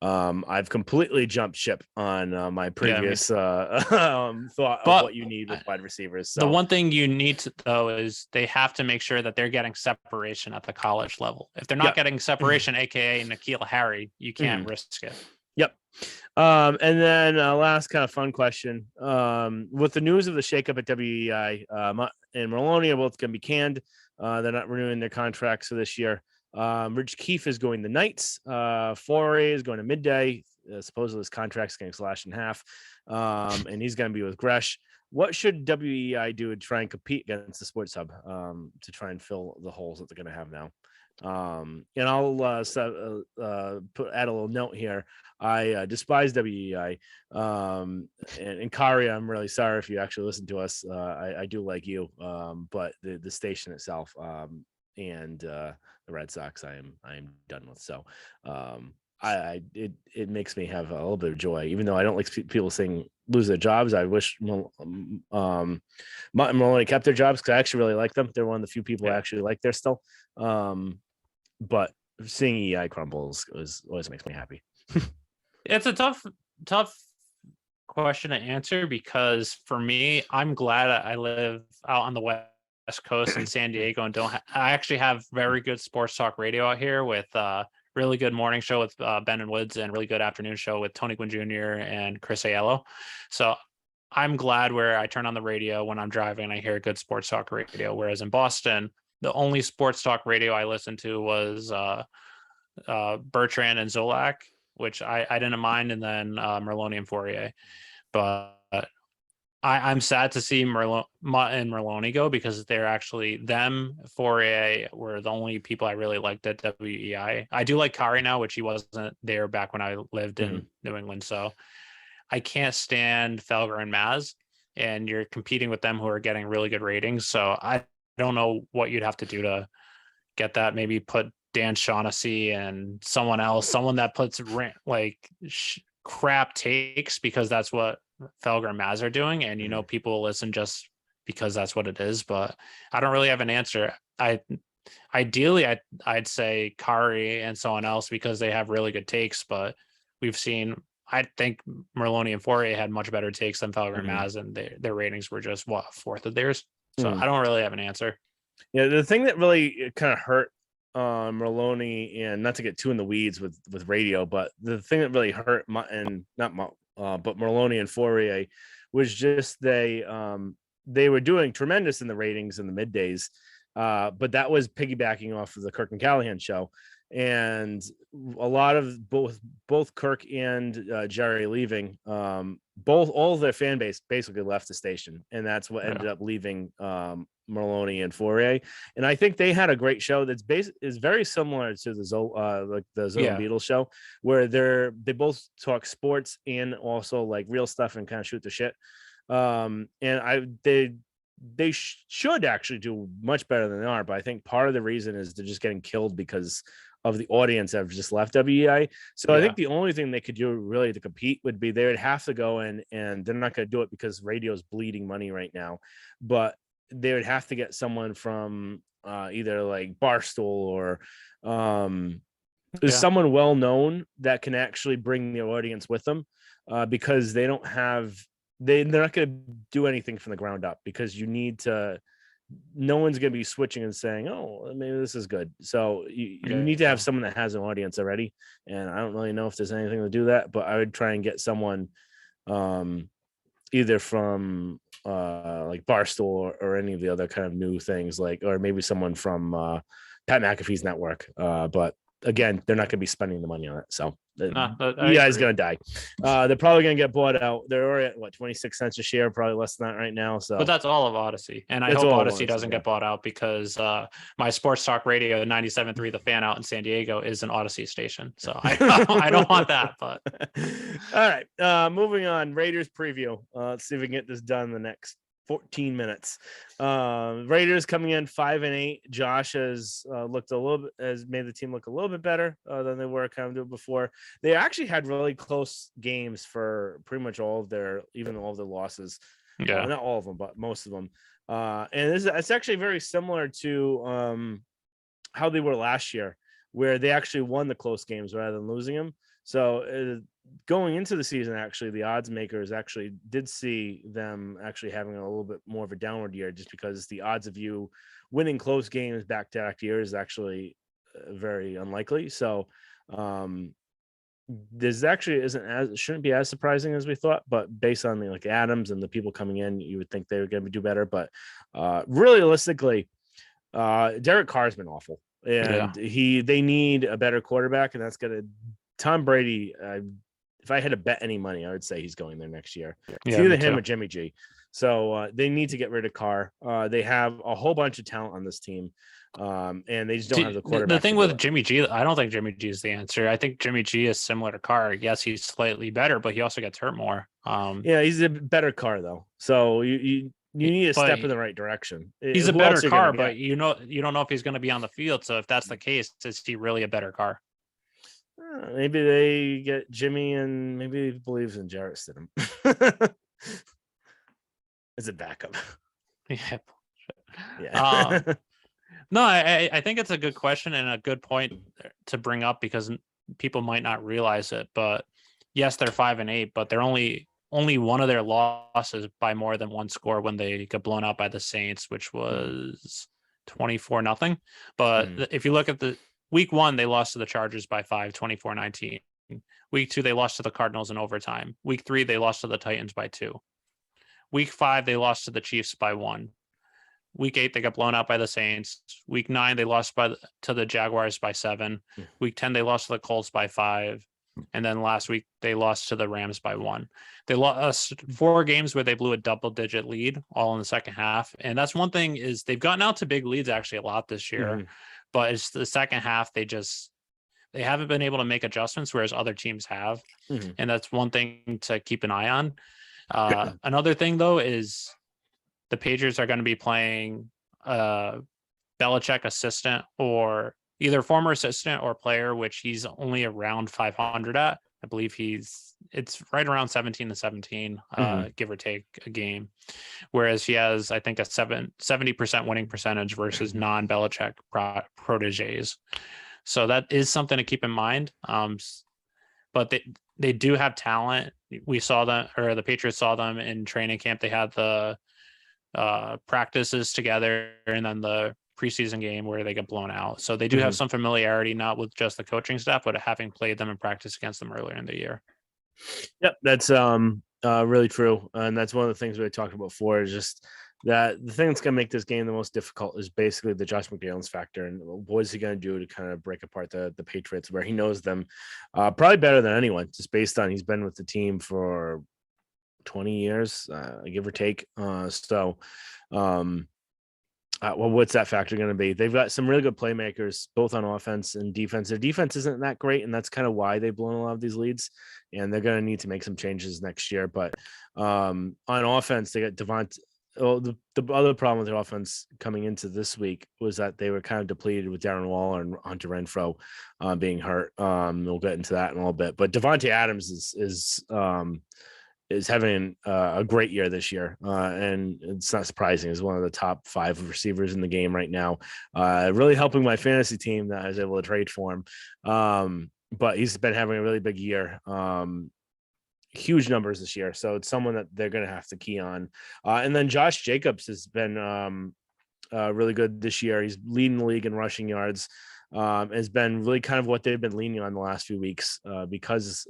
I've completely jumped ship on my previous thought of what you need with wide receivers. So the one thing you need to, though, is they have to make sure that they're getting separation at the college level. If they're not getting separation, aka N'Keal Harry, you can't risk it. Yep. And then last kind of fun question. With the news of the shakeup at WEI, and Maloney are both going to be canned. They're not renewing their contracts for this year. Rich Keefe is going to nights. Foray is going to midday. Supposedly his contract's getting slashed in half. And he's going to be with Gresh. What should WEI do to try and compete against the Sports Hub to try and fill the holes that they're going to have now? And I'll add a little note here. I despise WEI. And Kari, I'm really sorry if you actually listen to us. I do like you, but the station itself and the Red Sox, I am done with. So it makes me have a little bit of joy, even though I don't like people saying lose their jobs. I wish Mutt and Maloney kept their jobs because I actually really like them. They're one of the few people I actually like there still. But seeing EI crumbles always makes me happy. It's a tough question to answer because for me, I'm glad I live out on the West Coast in San Diego and I actually have very good sports talk radio out here with really good morning show with Ben and Woods, and really good afternoon show with Tony Gwynn Jr. and Chris Aiello. So I'm glad where I turn on the radio when I'm driving and I hear good sports talk radio. Whereas in Boston, the only sports talk radio I listened to was Bertrand and Zolak, which I didn't mind, and then Merloni and Fourier. But I'm sad to see Mutt and Merloni go, because they're actually Fourier were the only people I really liked at WEI. I do like Kari now, which he wasn't there back when I lived in New England. So I can't stand Felger and Maz, and you're competing with them who are getting really good ratings. So I don't know what you'd have to do to get that. Maybe put Dan Shaughnessy and someone else, someone that puts crap takes, because that's what Felger and Maz are doing. And, people will listen just because that's what it is. But I don't really have an answer. Ideally, I'd say Kari and someone else, because they have really good takes. But we've seen, I think Merloni and Fourier had much better takes than Felger and Maz, and their ratings were just a fourth of theirs. So I don't really have an answer. Yeah, the thing that really kind of hurt Merloni, and not to get too in the weeds with radio, but the thing that really hurt but Merloni and Fourier was just they were doing tremendous in the ratings in the middays, but that was piggybacking off of the Kirk and Callahan show, and a lot of both Kirk and Jerry leaving, all of their fan base basically left the station, and that's what ended up leaving Merloni and Fourier. And I think they had a great show that's is very similar to the Zoe and Beatles show, where they both talk sports and also like real stuff and kind of shoot the shit. And they should actually do much better than they are, but I think part of the reason is they're just getting killed because of the audience that have just left WEI. So I think the only thing they could do really to compete would be they would have to go in, and they're not going to do it because radio's bleeding money right now, but they would have to get someone from either like Barstool or someone well known that can actually bring the audience with them, because they don't have they're not going to do anything from the ground up, because you need to. No one's going to be switching and saying, "Oh, maybe this is good." So you need to have someone that has an audience already, and I don't really know if there's anything to do that, but I would try and get someone either from like Barstool or any of the other kind of new things, or maybe someone from Pat McAfee's network. But again, they're not going to be spending the money on it. So you guys going to die. They're probably going to get bought out. They're already at 26 cents a share, probably less than that right now. So, but that's all of Odyssey, and I hope Odyssey doesn't get bought out, because my sports talk radio 97.3 The Fan out in San Diego is an Odyssey station. So I don't want that. But all right, moving on. Raiders preview. Let's see if we can get this done in the next 14 minutes. Raiders coming in 5-8. Josh has made the team look a little bit better than they were kind of doing before. They actually had really close games for pretty much all of their losses. Not all of them, but most of them. And it's actually very similar to how they were last year, where they actually won the close games rather than losing them. So going into the season, actually, the odds makers actually did see them actually having a little bit more of a downward year, just because the odds of you winning close games back-to-back years is actually very unlikely. So this actually shouldn't be as surprising as we thought, but based on the Adams and the people coming in, you would think they were going to do better. But realistically, Derek Carr's been awful, and they need a better quarterback, and that's going to Tom Brady. If I had to bet any money, I would say he's going there next year. It's either him or Jimmy G. So they need to get rid of Carr. They have a whole bunch of talent on this team, and they just don't have the quarterback. The thing with Jimmy G, I don't think Jimmy G is the answer. I think Jimmy G is similar to Carr. Yes, he's slightly better, but he also gets hurt more. He's a better Carr though. So you need a step in the right direction. He's a better Carr, but you don't know if he's going to be on the field. So if that's the case, is he really a better Carr? Maybe they get Jimmy, and maybe he believes in Jarrett Stidham as a backup. Yeah. No, I think it's a good question and a good point to bring up, because people might not realize it. But yes, they're 5-8, but they're only one of their losses by more than one score when they got blown out by the Saints, which was 24-0. But if you look at Week 1, they lost to the Chargers by 5, 24-19. Week 2, they lost to the Cardinals in overtime. Week 3, they lost to the Titans by 2. Week 5, they lost to the Chiefs by 1. Week 8, they got blown out by the Saints. Week 9, they lost to the Jaguars by 7. Week 10, they lost to the Colts by 5. And then last week, they lost to the Rams by 1. They lost 4 games where they blew a double-digit lead, all in the second half. And that's one thing, is they've gotten out to big leads actually a lot this year. But it's the second half, they haven't been able to make adjustments, whereas other teams have. And that's one thing to keep an eye on. Another thing, though, is the Patriots are going to be playing Belichick assistant, or either former assistant or player, which he's only around 500 at. I believe it's right around 17-17, give or take a game. Whereas he has, I think, a 70% winning percentage versus non-Belichick proteges. So that is something to keep in mind. But they do have talent. We saw them, or the Patriots saw them in training camp. They had the practices together, and then the preseason game where they get blown out. So they do have some familiarity, not with just the coaching staff, but having played them in practice against them earlier in the year. Yep, that's really true. And that's one of the things we talked about before, is just that the thing that's going to make this game the most difficult is basically the Josh McDaniels factor. And what is he going to do to kind of break apart the Patriots, where he knows them probably better than anyone, just based on he's been with the team for 20 years, give or take. Well, what's that factor going to be? They've got some really good playmakers, both on offense and defense. Their defense isn't that great, and that's kind of why they've blown a lot of these leads. And they're going to need to make some changes next year. But on offense, they got Devontae. Well, the other problem with their offense coming into this week was that they were kind of depleted with Darren Waller and Hunter Renfrow being hurt. We'll get into that in a little bit. But Devontae Adams is having a great year this year. And it's not surprising. He's one of the top 5 receivers in the game right now. Really helping my fantasy team that I was able to trade for him. But he's been having a really big year. Huge numbers this year. So it's someone that they're going to have to key on. And then Josh Jacobs has been really good this year. He's leading the league in rushing yards. Has been really kind of what they've been leaning on the last few weeks because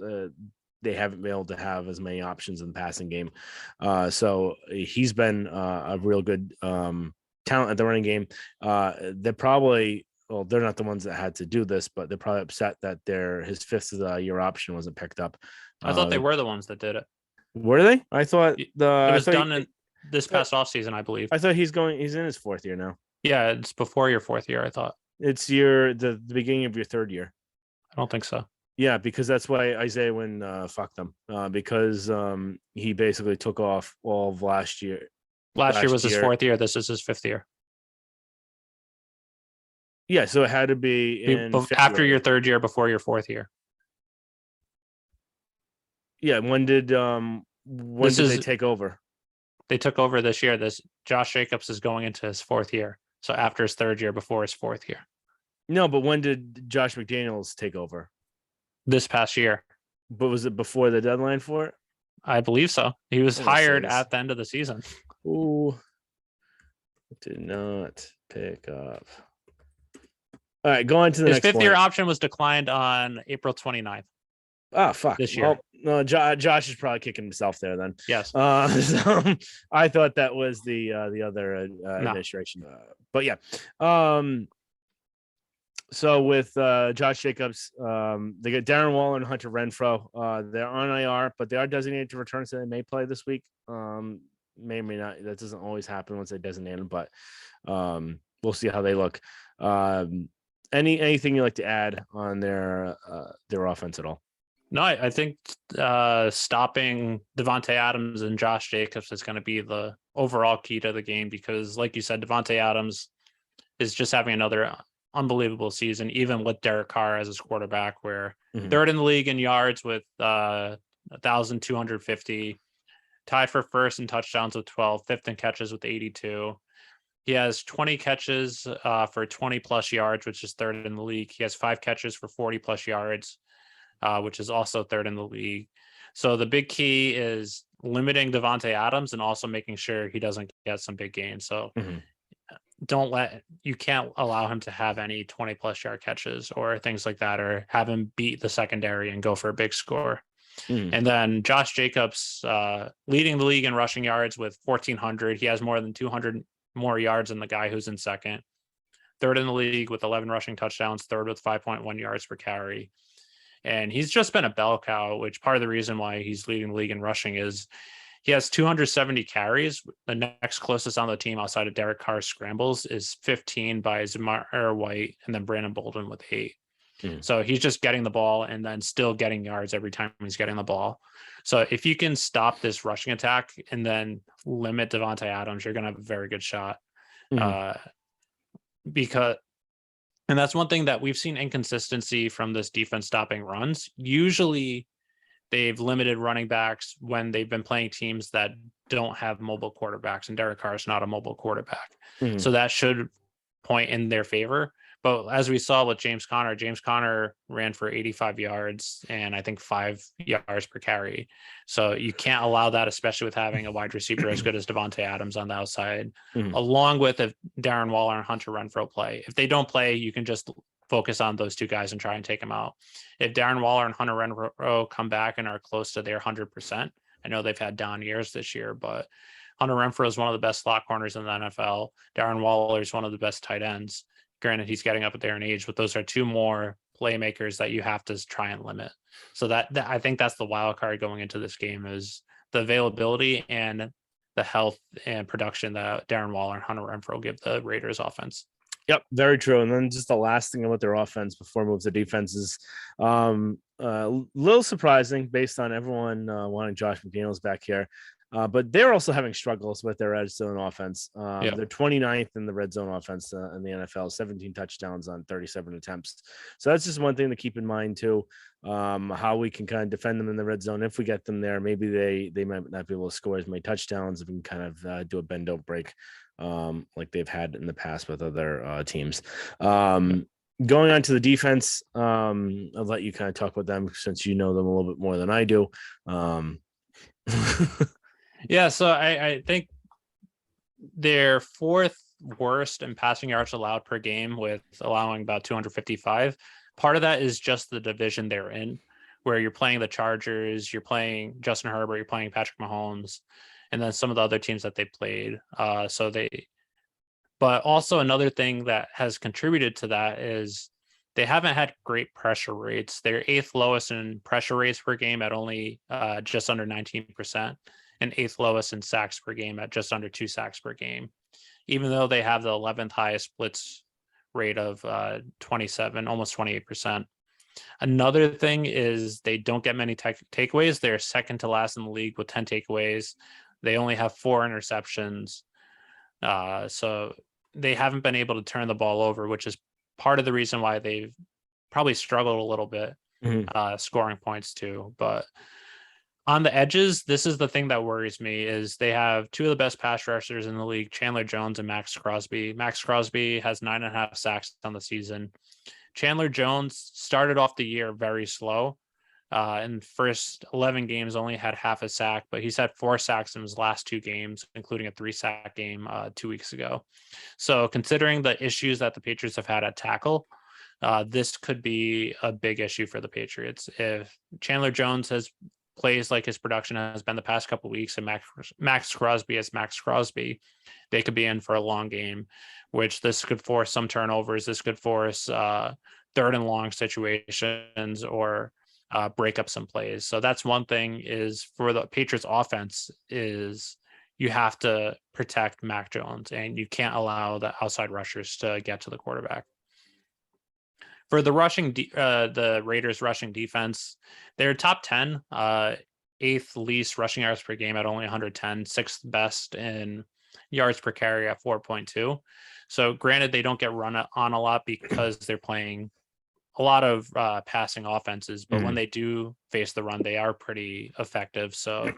they haven't been able to have as many options in the passing game. So he's been a real good talent at the running game. They're probably, well, they're not the ones that had to do this, but they're probably upset that his 5th year option wasn't picked up. I thought they were the ones that did it. Were they? I thought it was done in this past offseason, I believe. I thought he's in his 4th year now. Yeah, it's before your 4th year, I thought. It's the beginning of your 3rd year. I don't think so. Yeah, because that's why Isaiah Wynn fucked them. Because he basically took off all of last year. Last year was his 4th year. This is his 5th year. Yeah, so it had to be after your 3rd year, before your 4th year. Yeah, when did they take over? They took over this year. Josh Jacobs is going into his 4th year. So after his 3rd year, before his 4th year. No, but when did Josh McDaniels take over? This past year. But was it before the deadline for it? I believe so. He was hired at the end of the season. Ooh. Did not pick up. All right, go on to the next 5th year option was declined on April 29th. Oh, fuck. This year. Well, no, Josh is probably kicking himself there then. Yes. So I thought that was the other administration. But yeah. So with Josh Jacobs, they get Darren Waller and Hunter Renfrow. They're on IR, but they are designated to return, so they may play this week. May or may not. That doesn't always happen once they designate them, but we'll see how they look. Anything you like to add on their offense at all? No, I think stopping Devontae Adams and Josh Jacobs is going to be the overall key to the game, because, like you said, Devontae Adams is just having another unbelievable season, even with Derek Carr as his quarterback, where 3rd in the league in yards with 1,250, tied for 1st in touchdowns with 12, 5th in catches with 82. He has 20 catches for 20 plus yards, which is 3rd in the league. He has 5 catches for 40 plus yards, which is also 3rd in the league. So the big key is limiting Devontae Adams and also making sure he doesn't get some big gains. So don't let you can't allow him to have any 20+ yard catches or things like that, or have him beat the secondary and go for a big score. And then Josh Jacobs, leading the league in rushing yards with 1,400. He has more than 200 more yards than the guy who's in second. Third in the league with 11 rushing touchdowns, third with 5.1 yards per carry. And he's just been a bell cow, which part of the reason why he's leading the league in rushing is he has 270 carries. The next closest on the team outside of Derek Carr's scrambles is 15 by Zamar White, and then Brandon Bolden with 8. So he's just getting the ball and then still getting yards every time he's getting the ball. So if you can stop this rushing attack and then limit Devontae Adams, you're going to have a very good shot. Because, and that's one thing that we've seen inconsistency from this defense stopping runs. Usually they've limited running backs when they've been playing teams that don't have mobile quarterbacks, and Derek Carr is not a mobile quarterback. So that should point in their favor. But as we saw with James Conner ran for 85 yards and I think 5 yards per carry. So you can't allow that, especially with having a wide receiver as good as Devontae Adams on the outside, along with if Darren Waller and Hunter Renfrow play. If they don't play, you can just focus on those two guys and try and take them out. If Darren Waller and Hunter Renfrow come back and are close to their 100%, I know they've had down years this year, but Hunter Renfrow is one of the best slot corners in the NFL. Darren Waller is one of the best tight ends. Granted, he's getting up there in age, but those are two more playmakers that you have to try and limit. So that I think that's the wild card going into this game, is the availability and the health and production that Darren Waller and Hunter Renfrow give the Raiders offense. Yep, very true. And then just the last thing about their offense before we move to defense is a little surprising based on everyone wanting Josh McDaniels back here. But they're also having struggles with their red zone offense. They're 29th in the red zone offense in the NFL, 17 touchdowns on 37 attempts. So that's just one thing to keep in mind too, how we can kind of defend them in the red zone. If we get them there, maybe they might not be able to score as many touchdowns if we can kind of do a bend don't break like they've had in the past with other teams. Going on to the defense, I'll let you kind of talk about them since you know them a little bit more than I do. Yeah, so I think they're fourth worst in passing yards allowed per game, with allowing about 255. Part of that is just the division they're in, where you're playing the Chargers, you're playing Justin Herbert, you're playing Patrick Mahomes, and then some of the other teams that they played. But also another thing that has contributed to that is they haven't had great pressure rates. They're 8th lowest in pressure rates per game at only just under 19%. And 8th lowest in sacks per game at just under 2 sacks per game, even though they have the 11th highest blitz rate of 27, almost 28%. Another thing is they don't get many takeaways. They're second to last in the league with 10 takeaways. They only have 4 interceptions. So they haven't been able to turn the ball over, which is part of the reason why they've probably struggled a little bit scoring points too. But on the edges, this is the thing that worries me, is they have 2 of the best pass rushers in the league, Chandler Jones and Max Crosby. Max Crosby has 9.5 sacks on the season. Chandler Jones started off the year very slow. In the first 11 games, only had half a sack, but he's had 4 sacks in his last 2 games, including a 3-sack game 2 weeks ago. So considering the issues that the Patriots have had at tackle, this could be a big issue for the Patriots. If Chandler Jones plays like his production has been the past couple of weeks, and Max Crosby as Max Crosby, they could be in for a long game, which this could force some turnovers. This could force 3rd and long situations, or break up some plays. So that's one thing is for the Patriots offense, is you have to protect Mac Jones, and you can't allow the outside rushers to get to the quarterback. For the the Raiders rushing defense, they're top 10, 8th least rushing yards per game at only 110, 6th best in yards per carry at 4.2. So granted, they don't get run on a lot because they're playing a lot of passing offenses, but when they do face the run, they are pretty effective. So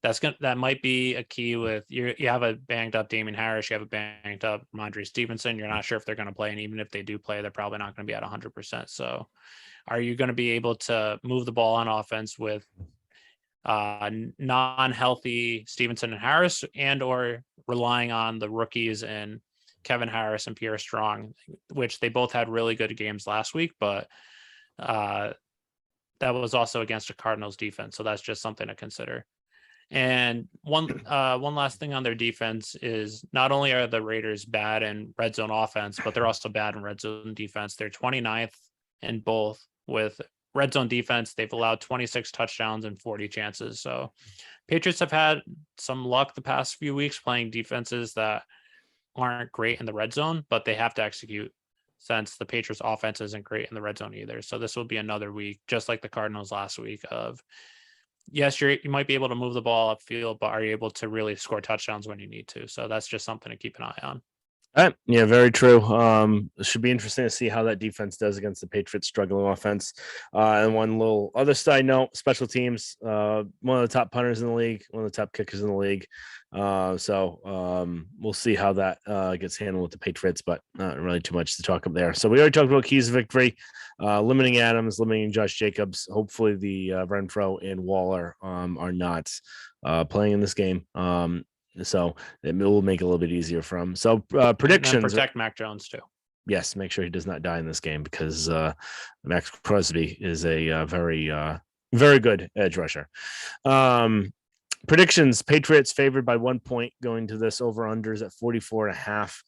that might be a key with you have a banged up Damian Harris, you have a banged up Ramondre Stevenson. You're not sure if they're going to play, and even if they do play, they're probably not going to be at 100%. So are you going to be able to move the ball on offense with non-healthy Stevenson and Harris, and or relying on the rookies and Kevin Harris and Pierre Strong, which they both had really good games last week, but that was also against a Cardinals defense. So that's just something to consider. And one last thing on their defense is not only are the Raiders bad in red zone offense, but they're also bad in red zone defense. They're 29th in both. With red zone defense, they've allowed 26 touchdowns and 40 chances. So Patriots have had some luck the past few weeks playing defenses that aren't great in the red zone, but they have to execute since the Patriots offense isn't great in the red zone either. So this will be another week, just like the Cardinals last week, of yes, you might be able to move the ball upfield, but are you able to really score touchdowns when you need to? So that's just something to keep an eye on. All right. Yeah, very true. It should be interesting to see how that defense does against the Patriots struggling offense. And one little other side note, special teams, one of the top punters in the league, one of the top kickers in the league. So we'll see how that gets handled with the Patriots, but not really too much to talk about there. So we already talked about keys of victory, limiting Adams, limiting Josh Jacobs. Hopefully the Renfro and Waller are not playing in this game. So it will make it a little bit easier for him. So predictions. And protect Mac Jones too. Yes, make sure he does not die in this game because Max Crosby is a very good edge rusher. Predictions: Patriots favored by 1 point going to this over-unders at 44.5.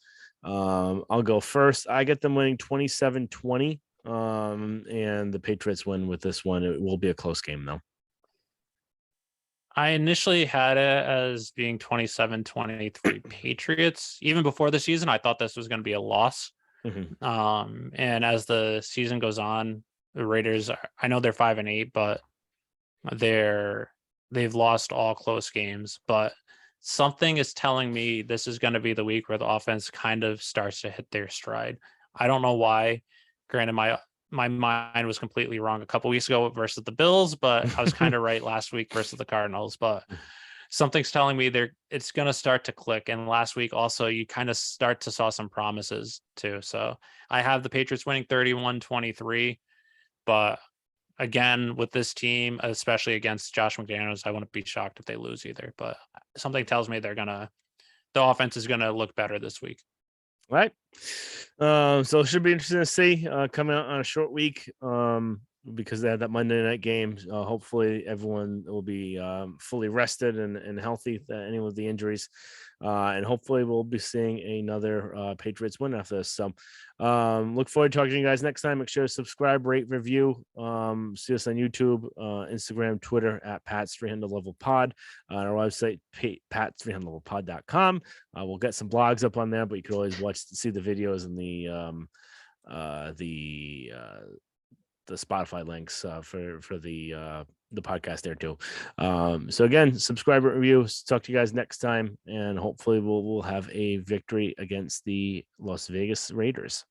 I'll go first. I get them winning 27-20, and the Patriots win with this one. It will be a close game though. I initially had it as being 27-23 Patriots. Even before the season, I thought this was going to be a loss. Mm-hmm. And as the season goes on, the Raiders, I know they're 5-8, but they've lost all close games. But something is telling me this is going to be the week where the offense kind of starts to hit their stride. I don't know why. Granted, my mind was completely wrong a couple weeks ago versus the Bills, but I was kind of right last week versus the Cardinals. But something's telling me it's going to start to click. And last week also, you kind of start to saw some promises too. So I have the Patriots winning 31-23, but again, with this team, especially against Josh McDaniels, I wouldn't be shocked if they lose either. But something tells me the offense is going to look better this week. Right. So it should be interesting to see coming out on a short week because they had that Monday night game. Hopefully everyone will be fully rested and healthy, any of the injuries. And hopefully we'll be seeing another Patriots win after this. So look forward to talking to you guys next time. Make sure to subscribe, rate, review. See us on YouTube, Instagram, Twitter at Pat's 300 Level Pod. On our website, Pat300levelpod.com. We'll get some blogs up on there, but you can always see the videos and the Spotify links for the podcast there too. So again, subscribe, review. Talk to you guys next time, and hopefully we'll have a victory against the Las Vegas Raiders.